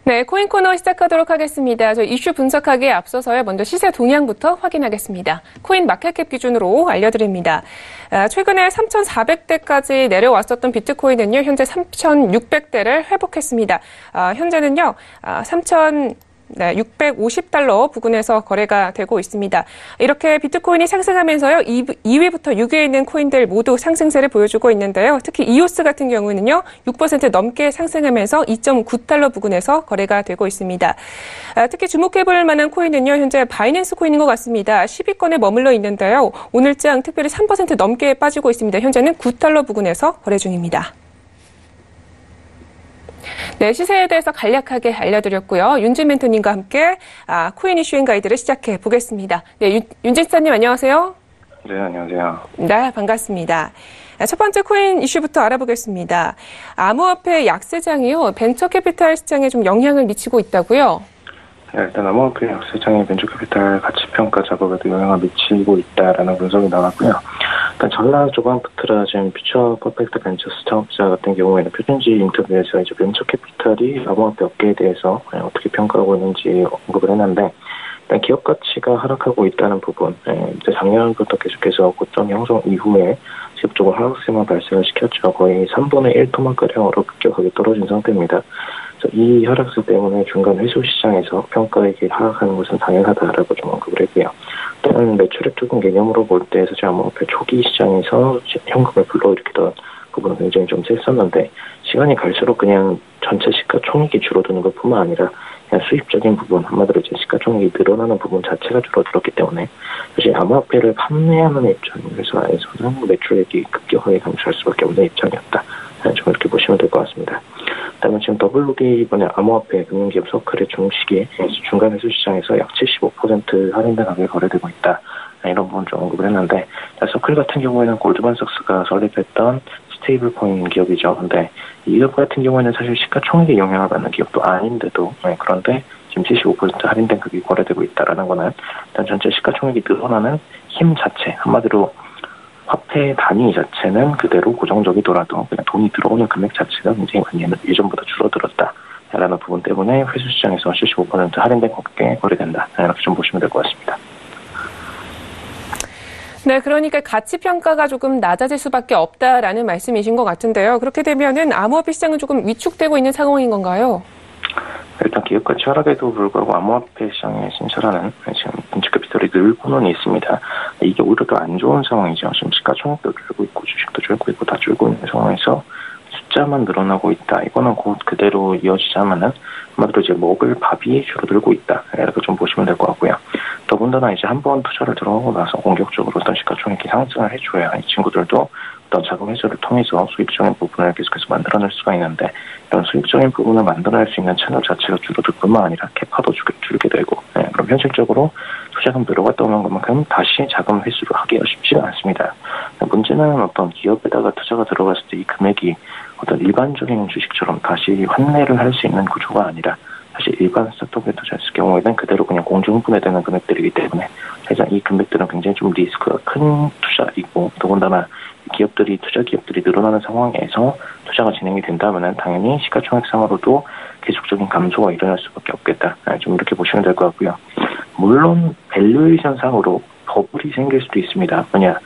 네, 코인 코너 시작하도록 하겠습니다. 저 이슈 분석하기에 앞서서요. 먼저 시세 동향부터 확인하겠습니다. 코인 마켓캡 기준으로 알려드립니다. 최근에 3,400대까지 내려왔었던 비트코인은요. 현재 3,600대를 회복했습니다. 현재는요. 650달러 부근에서 거래가 되고 있습니다. 이렇게 비트코인이 상승하면서요. 2위부터 6위에 있는 코인들 모두 상승세를 보여주고 있는데요. 특히 이오스 같은 경우는요. 6% 넘게 상승하면서 2.9달러 부근에서 거래가 되고 있습니다. 특히 주목해볼 만한 코인은요. 현재 바이낸스 코인인 것 같습니다. 10위권에 머물러 있는데요. 오늘장 특별히 3% 넘게 빠지고 있습니다. 현재는 9달러 부근에서 거래 중입니다. 네, 시세에 대해서 간략하게 알려드렸고요. 윤진 멘토님과 함께 코인 이슈인 가이드를 시작해 보겠습니다. 네, 윤진 기자님 안녕하세요. 네, 안녕하세요. 네, 반갑습니다. 첫 번째 코인 이슈부터 알아보겠습니다. 암호화폐 약세장이요, 벤처캐피탈 시장에 좀 영향을 미치고 있다고요? 네, 일단 암호화폐 약세장이 벤처캐피탈 가치평가 작업에도 영향을 미치고 있다라는 분석이 나왔고요. 일단 전라 조반푸트라 지금 퓨처 퍼펙트 벤처스 창업자 같은 경우에는 표준지 인터뷰에서 이제 벤처캐피탈이 암호화폐 업계에 대해서 어떻게 평가하고 있는지 언급을 했는데, 일단 기업 가치가 하락하고 있다는 부분, 이제 작년부터 계속해서 고점 형성 이후에 지속적으로 하락세만 발생을 시켰죠. 거의 3분의 1 토막가량으로 급격하게 떨어진 상태입니다. 이 하락세 때문에 중간 회수 시장에서 평가액이 하락하는 것은 당연하다라고 좀 언급을 했고요. 또는 매출액 투근 개념으로 볼 때 사실 암호화폐 초기 시장에서 현금을 불러일으키던 부분은 굉장히 좀 셌었는데, 시간이 갈수록 그냥 전체 시가총액이 줄어드는 것 뿐만 아니라 그냥 수입적인 부분, 한마디로 이제 시가총액이 늘어나는 부분 자체가 줄어들었기 때문에 사실 암호화폐를 판매하는 입장에서는 매출액이 급격하게 감소할 수밖에 없는 입장이었다. 좀 이렇게 보시면 될 것 같습니다. 그다음에 지금 더블록이 이번에 암호화폐 금융기업 서클의 중시기 중간 회수 시장에서 약 75% 할인된 가격에 거래되고 있다. 이런 부분 좀 언급을 했는데, 서클 같은 경우에는 골드만삭스가 설립했던 스테이블 코인 기업이죠. 근데 이 기업 같은 경우에는 사실 시가총액에 영향을 받는 기업도 아닌데도, 그런데 지금 75% 할인된 가격이 거래되고 있다라는 거는 일단 전체 시가총액이 늘어나는 힘 자체, 한마디로 화폐 단위 자체는 그대로 고정적이더라도 그냥 돈이 들어오는 금액 자체가 굉장히 많이 예전보다 줄어들었다라는 부분 때문에 회수 시장에서 75% 할인된 가격에 거래된다. 이렇게 좀 보시면 될 것 같습니다. 네, 그러니까 가치 평가가 조금 낮아질 수밖에 없다라는 말씀이신 것 같은데요. 그렇게 되면은 암호화폐 시장은 조금 위축되고 있는 상황인 건가요? 일단 기업 가치 하락에도 불구하고 암호화폐 시장에 진출하는 지금 벤처캐피털이 늘고는 있습니다. 이게 오히려 더 안 좋은 상황이죠. 지금 시가총액도 줄고 있고 주식도 줄고 있고 다 줄고 있는 상황에서 숫자만 늘어나고 있다. 이거는 곧 그대로 이어지자면은 한마디로 이제 먹을 밥이 줄어들고 있다. 이렇게 좀 보시면 될 것 같고요. 더군다나 이제 한번 투자를 들어가고 나서 공격적으로 어떤 시가총액이 상승을 해줘야 이 친구들도 어떤 자금 회수를 통해서 수익적인 부분을 계속해서 만들어낼 수가 있는데, 이런 수익적인 부분을 만들어낼 수 있는 채널 자체가 줄어들 뿐만 아니라 캐파도 줄게 되고, 그럼 현실적으로 투자금 들어갔다 오는 것만큼 다시 자금 회수를 하기가 쉽지가 않습니다. 문제는 어떤 기업에다가 투자가 들어갔을 때 이 금액이 어떤 일반적인 주식처럼 다시 환매를 할 수 있는 구조가 아니라, 사실 일반 스타트업에 투자했을 경우에는 그대로 그냥 공중분해되는 금액들이기 때문에 사실 이 금액들은 굉장히 좀 리스크가 큰 투자이고, 더군다나 투자 기업들이 늘어나는 상황에서 투자가 진행이 된다면 당연히 시가총액상으로도 계속적인 감소가 일어날 수밖에 없겠다. 좀 이렇게 보시면 될 것 같고요. 물론 밸류에이션상으로 버블이 생길 수도 있습니다. 뭐냐,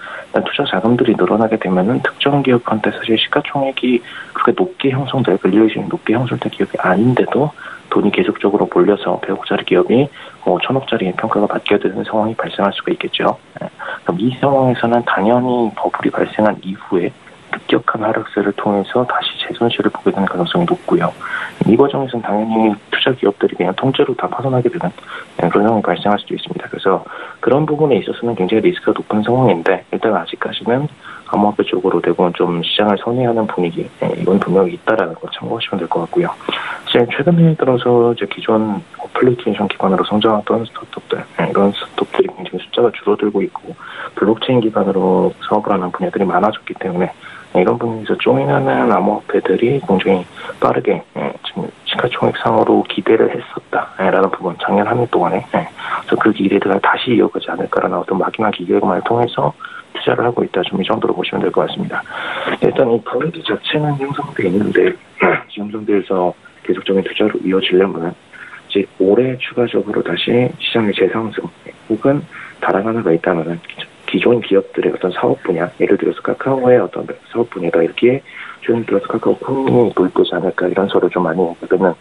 투자 자금들이 늘어나게 되면은 특정 기업한테 사실 시가총액이 그렇게 높게 형성될, 밸류에이션이 높게 형성될 기업이 아닌데도 돈이 계속적으로 몰려서 100억짜리 기업이 1000억짜리 평가가 받게 되는 상황이 발생할 수가 있겠죠. 그럼 이 상황에서는 당연히 버블이 발생한 이후에 급격한 하락세를 통해서 다시 재손실을 보게 되는 가능성이 높고요. 이 과정에서는 당연히 투자 기업들이 그냥 통째로 다 파산하게 되는 그런 상황이 발생할 수도 있습니다. 그래서 그런 부분에 있어서는 굉장히 리스크가 높은 상황인데, 일단 아직까지는 암호화폐 쪽으로 대부분 좀 시장을 선회하는 분위기, 이건 분명히 있다라는 걸 참고하시면 될 것 같고요. 사실 최근에 들어서 이제 기존 어플리케이션 기반으로 성장했던 스타트업들, 이런 스타트업들이 굉장히 숫자가 줄어들고 있고, 블록체인 기반으로 사업을 하는 분야들이 많아졌기 때문에 이런 분야에서 조인하는 암호화폐들이 굉장히 빠르게 지금 시가총액상으로 기대를 했었다라는 부분, 작년 한 해 동안에 그래서 그 기대가 다시 이어가지 않을까라는 어떤 마지막 기대감을 통해서 투자를 하고 있다. 좀 이 정도로 보시면 될 것 같습니다. 일단 이 브랜드 자체는 형성되어 있는데, 형성돼서 계속적인 투자로 이어지려면 이제 올해 추가적으로 다시 시장의 재상승 혹은 다른 하나가 있다면은 기존 기업들의 어떤 사업 분야, 예를 들어서 카카오의 어떤 사업 분야가 이렇게 최근 들어서 카카오 콩이 도입되지 않을까, 이런 소리를 좀 많이 듣는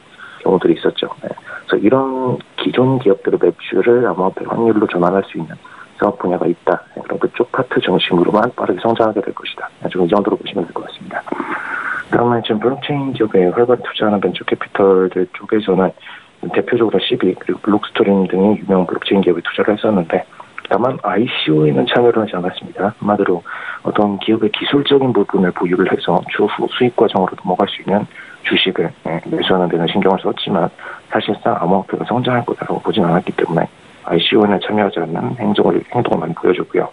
경우들이 있었죠. 그래서 이런 기존 기업들의 매출을 암호화폐 확률로 전환할 수 있는 사업 분야가 있다. 그럼 그쪽 파트 중심으로만 빠르게 성장하게 될 것이다. 좀 이 정도로 보시면 될 것 같습니다. 그러면 지금 블록체인 기업에 활발히 투자하는 벤처캐피털들 쪽에서는 대표적으로 CB 그리고 블록스토리 등의 유명 블록체인 기업에 투자를 했었는데, 다만 ICO에는 참여를 하지 않았습니다. 한마디로 어떤 기업의 기술적인 부분을 보유를 해서 추후 수익 과정으로 넘어갈 수 있는 주식을 매수하는 데는 신경을 썼지만, 사실상 암호화폐가 성장할 거라고 보진 않았기 때문에 ICO에는 참여하지 않는 행동을 많이 보여줬고요.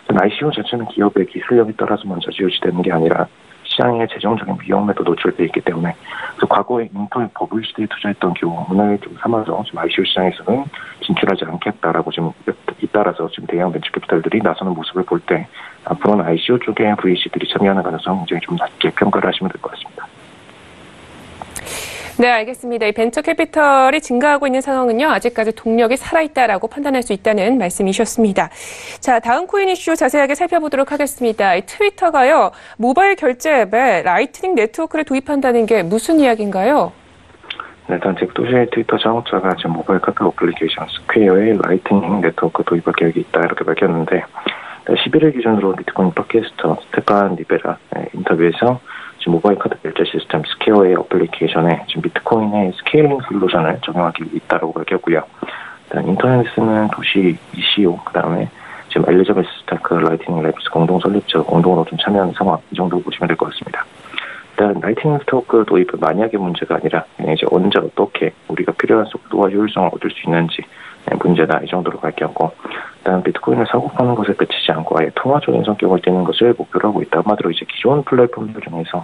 ICO 자체는 기업의 기술력에 따라서 먼저 지어지되는 게 아니라 시장의 재정적인 위험에도 노출되어 있기 때문에, 그래서 과거에 인터넷 버블 시대에 투자했던 교훈을 좀 삼아서 지금 ICO 시장에서는 진출하지 않겠다라고 지금 잇따라서 지금 대형 벤처캐피털들이 나서는 모습을 볼 때, 앞으로는 ICO 쪽에 VC들이 참여하는 가능성 굉장히 좀 낮게 평가를 하시면 될 것 같습니다. 네, 알겠습니다. 이 벤처캐피털이 증가하고 있는 상황은요, 아직까지 동력이 살아있다라고 판단할 수 있다는 말씀이셨습니다. 자, 다음 코인 이슈 자세하게 살펴보도록 하겠습니다. 이 트위터가요, 모바일 결제 앱에 라이트닝 네트워크를 도입한다는 게 무슨 이야기인가요? 네, 일단 잭도시의 트위터 창업자가 지금 모바일 카카오 어플리케이션 스퀘어에 라이트닝 네트워크 도입할 계획이 있다, 이렇게 밝혔는데, 11일 기준으로 비트코인 팟캐스터 스테판 리베라 인터뷰에서 지금 모바일 카드 결제 시스템 스퀘어의 어플리케이션에 지금 비트코인의 스케일링 솔루션을 적용하기 있다고 밝혔고요. 일단 인터넷에서는 도시 ECO, 그다음에 지금 엘리자베스 스타크 라이트닝 랩스 공동 설립자 공동으로 좀 참여하는 상황, 이 정도 보시면 될 것 같습니다. 일단 라이팅 네트워크 도입은 만약의 문제가 아니라 그냥 이제 언제 어떻게 우리가 필요한 속도와 효율성을 얻을 수 있는지 문제다, 이 정도로 밝혔고, 일단 비트코인을 사고 파는 것에 그치지 않고 아예 통화적인 성격을 띠는 것을 목표로 하고 있다. 한마디로 이제 기존 플랫폼들 중에서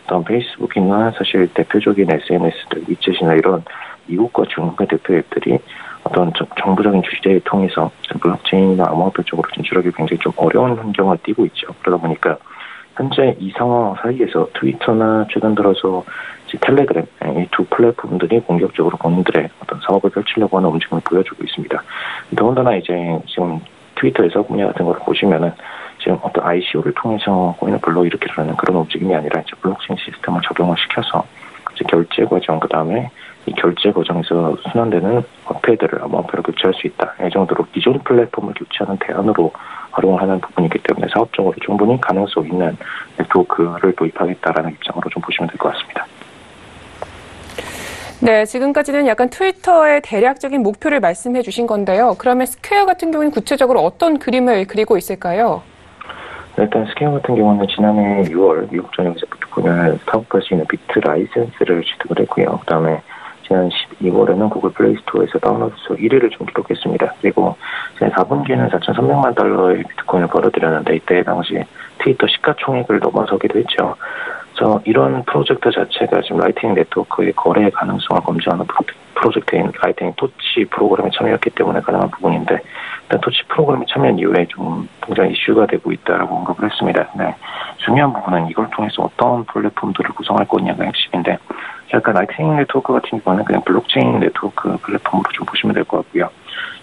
어떤 페이스북이나 사실 대표적인 SNS들, 위챗이나 이런 미국과 중국의 대표 앱들이 어떤 정부적인 규제를 통해서 블록체인이나 암호화폐 쪽으로 진출하기 굉장히 좀 어려운 환경을 띠고 있죠. 그러다 보니까 현재 이 상황 사이에서 트위터나 최근 들어서 텔레그램, 이 두 플랫폼들이 본격적으로 본인들의 어떤 사업을 펼치려고 하는 움직임을 보여주고 있습니다. 더군다나 이제 지금 트위터에서 분야 같은 걸 보시면은 지금 어떤 ICO를 통해서 코인을 불러일으키려는 그런 움직임이 아니라 이제 블록체인 시스템을 적용을 시켜서 이제 결제 과정, 그 다음에 이 결제 과정에서 순환되는 화폐들을 암호화폐로 교체할 수 있다. 이 정도로 기존 플랫폼을 교체하는 대안으로 활용을 하는 부분이기 때문에 사업적으로 충분히 가능성 있는 네트워크를 도입하겠다라는 입장으로 좀 보시면 될 것 같습니다. 네, 지금까지는 약간 트위터의 대략적인 목표를 말씀해 주신 건데요. 그러면 스퀘어 같은 경우는 구체적으로 어떤 그림을 그리고 있을까요? 일단 스퀘어 같은 경우는 지난해 6월 미국 전역에서 비트코인을 사업할 수 있는 비트 라이센스를 취득을 했고요. 그다음에 지난 12월에는 구글 플레이 스토어에서 다운로드 수 1위를 좀 기록했습니다. 그리고 지난 4분기에는 4,300만 달러의 비트코인을 벌어들였는데 이때 당시 트위터 시가총액을 넘어서기도 했죠. 그래서 이런 프로젝트 자체가 지금 라이팅 네트워크의 거래 가능성을 검증하는 프로젝트인 라이팅 토치 프로그램에 참여했기 때문에 가능한 부분인데, 일단 토치 프로그램에 참여한 이후에 좀 굉장히 이슈가 되고 있다라고 언급을 했습니다. 네, 중요한 부분은 이걸 통해서 어떤 플랫폼들을 구성할 거냐가 핵심인데, 약간 라이팅 네트워크 같은 경우는 그냥 블록체인 네트워크 플랫폼으로 좀 보시면 될 것 같고요.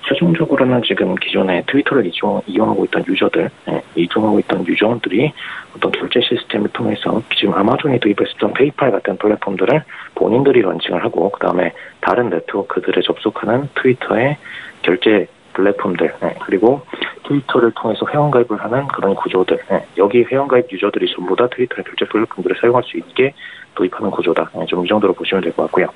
최종적으로는 지금 기존에 트위터를 이용하고 있던 유저들, 이용하고 있던 유저들이 어떤 결제 시스템을 통해서 지금 아마존이 도입했었던 페이팔 같은 플랫폼들을 본인들이 런칭을 하고, 그 다음에 다른 네트워크들에 접속하는 트위터의 결제 플랫폼들, 그리고 트위터를 통해서 회원가입을 하는 그런 구조들, 여기 회원가입 유저들이 전부 다 트위터의 결제 플랫폼들을 사용할 수 있게 도입하는 구조다. 좀 이 정도로 보시면 될 것 같고요.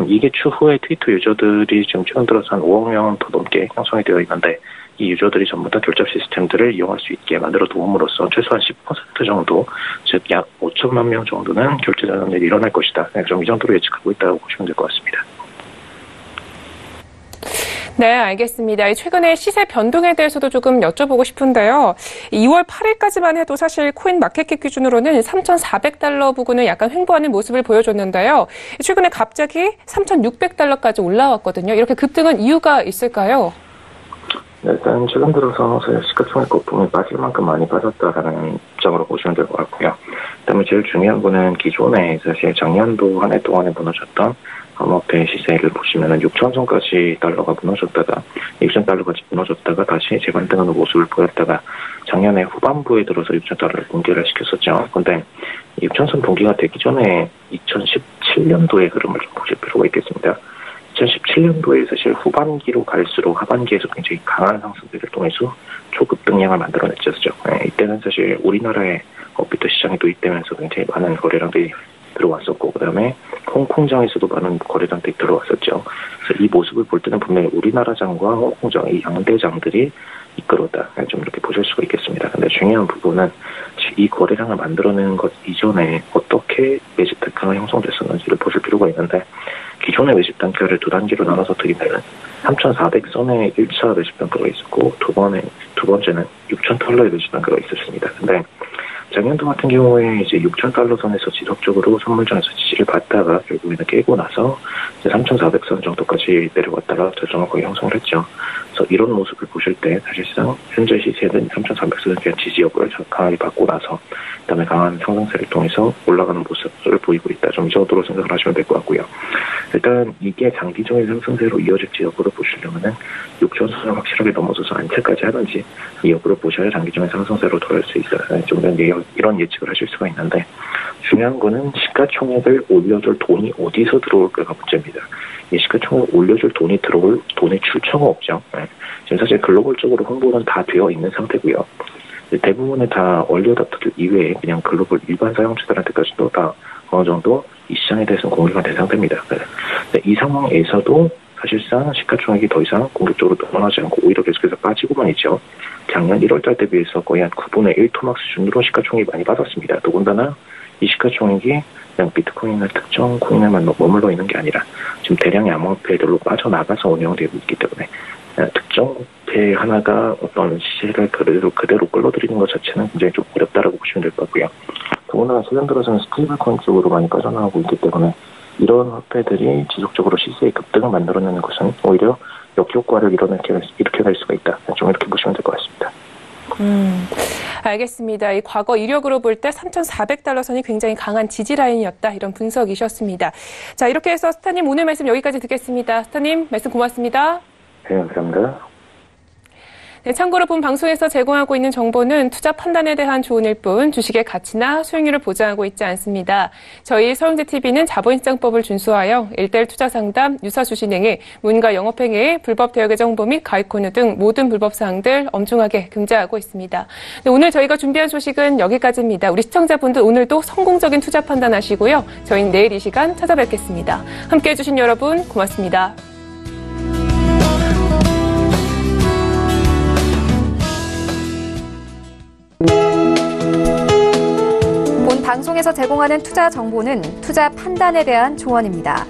이게 추후에 트위터 유저들이 지금 최근 들어서 한 5억 명 더 넘게 형성이 되어 있는데, 이 유저들이 전부 다 결제 시스템들을 이용할 수 있게 만들어 도움으로써 최소한 10% 정도, 즉 약 5천만 명 정도는 결제 전환율이 일어날 것이다. 좀 이 정도로 예측하고 있다고 보시면 될 것 같습니다. 네, 알겠습니다. 최근에 시세 변동에 대해서도 조금 여쭤보고 싶은데요. 2월 8일까지만 해도 사실 코인 마켓캡 기준으로는 3,400달러 부근을 약간 횡보하는 모습을 보여줬는데요. 최근에 갑자기 3,600달러까지 올라왔거든요. 이렇게 급등한 이유가 있을까요? 네, 일단 최근 들어서 시가총액 거품이 빠질 만큼 많이 빠졌다라는 입장으로 보시면 될 것 같고요. 그다음에 제일 중요한 거는 기존에 사실 작년도 한 해 동안에 무너졌던 암호화폐 시세를 보시면은 6,000선까지 달러가 무너졌다가 6,000달러까지 무너졌다가 다시 재반등하는 모습을 보였다가 작년에 후반부에 들어서 6,000달러를 붕괴를 시켰었죠. 근데 6,000선 붕괴가 되기 전에 2017년도의 흐름을 좀 보실 필요가 있겠습니다. 2017년도에 사실 후반기로 갈수록 하반기에서 굉장히 강한 상승세를 통해서 초급등량을 만들어냈죠. 이때는 사실 우리나라의 비트 시장이 도입되면서 굉장히 많은 거래량들이 들어왔었고, 그 다음에 홍콩장에서도 많은 거래량들이 들어왔었죠. 그래서 이 모습을 볼 때는 분명히 우리나라 장과 홍콩장, 이 양대 장들이 이끌었다, 좀 이렇게 보실 수가 있겠습니다. 근데 중요한 부분은 이 거래량을 만들어내는 것 이전에 어떻게 매집 단가가 형성됐었는지를 보실 필요가 있는데, 기존의 매집 단가를 두 단계로 나눠서 드리면 3,400선의 1차 매집 단가가 있었고, 두 번째는 6,000달러의 매집 단가가 있었습니다. 근데 작년도 같은 경우에 이제 6,000달러 선에서 지속적으로 선물장에서 지지를 받다가 결국에는 깨고 나서 이제 3,400선 정도까지 내려갔다가 정확하게 형성을 했죠. 그래서 이런 모습을 보실 때 사실상 현재 시세는 3,300선에 대한 지지 여부를 강하게 받고 나서 그다음에 강한 상승세를 통해서 올라가는 모습을 보이고 있다. 좀 이 정도로 생각을 하시면 될 것 같고요. 일단 이게 장기적인 상승세로 이어질지 여부를 보시려면은 6,000선을 확실하게 넘어서서 안착까지 하는지 이 여부를 보셔야 장기적인 상승세로 돌아올 수 있어요. 좀 이런 예측을 하실 수가 있는데, 중요한 거는 시가총액을 올려줄 돈이 어디서 들어올까가 문제입니다. 이 시가총액을 올려줄 돈이 들어올 돈의 출처가 없죠. 지금 사실 글로벌적으로 홍보는 다 되어 있는 상태고요. 대부분의 다 얼리어답터들 이외에 그냥 글로벌 일반 사용자들한테까지도 다 어느 정도 이 시장에 대해서는 공개가 된 상태입니다. 이 상황에서도 사실상 시가총액이 더 이상 공격적으로 늘어나지 않고 오히려 계속해서 빠지고만 있죠. 작년 1월달 대비해서 거의 한 9분의 1 토막 수준으로 시가총액이 많이 빠졌습니다. 더군다나 이 시가총액이 그냥 비트코인이나 특정 코인에만 머물러 있는 게 아니라 지금 대량의 암호화폐들로 빠져나가서 운영되고 있기 때문에 특정 화폐 하나가 어떤 시세를 그대로 끌어들이는 것 자체는 굉장히 좀 어렵다라고 보시면 될 것 같고요. 더구나 최근 들어서는 스테이블코인 쪽으로 많이 빠져나가고 있기 때문에 이런 화폐들이 지속적으로 시세의 급등을 만들어내는 것은 오히려 역효과를 일으켜 갈 수가 있다. 좀 이렇게 보시면 될 것 같습니다. 알겠습니다. 이 과거 이력으로 볼 때 3,400달러 선이 굉장히 강한 지지 라인이었다. 이런 분석이셨습니다. 자, 이렇게 해서 스타님 오늘 말씀 여기까지 듣겠습니다. 스타님 말씀 고맙습니다. 네, 감사합니다. 네, 참고로 본 방송에서 제공하고 있는 정보는 투자 판단에 대한 조언일 뿐 주식의 가치나 수익률을 보장하고 있지 않습니다. 저희 서울대TV는 자본시장법을 준수하여 1:1 투자 상담, 유사 주식행위, 문과 영업행위, 불법 대여 정보 및 가입코너 등 모든 불법 사항들 엄중하게 금지하고 있습니다. 네, 오늘 저희가 준비한 소식은 여기까지입니다. 우리 시청자분들 오늘도 성공적인 투자 판단하시고요. 저희는 내일 이 시간 찾아뵙겠습니다. 함께해 주신 여러분 고맙습니다. 본 방송에서 제공하는 투자 정보는 투자 판단에 대한 조언입니다.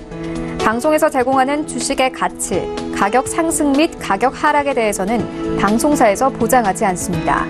방송에서 제공하는 주식의 가치, 가격 상승 및 가격 하락에 대해서는 방송사에서 보장하지 않습니다.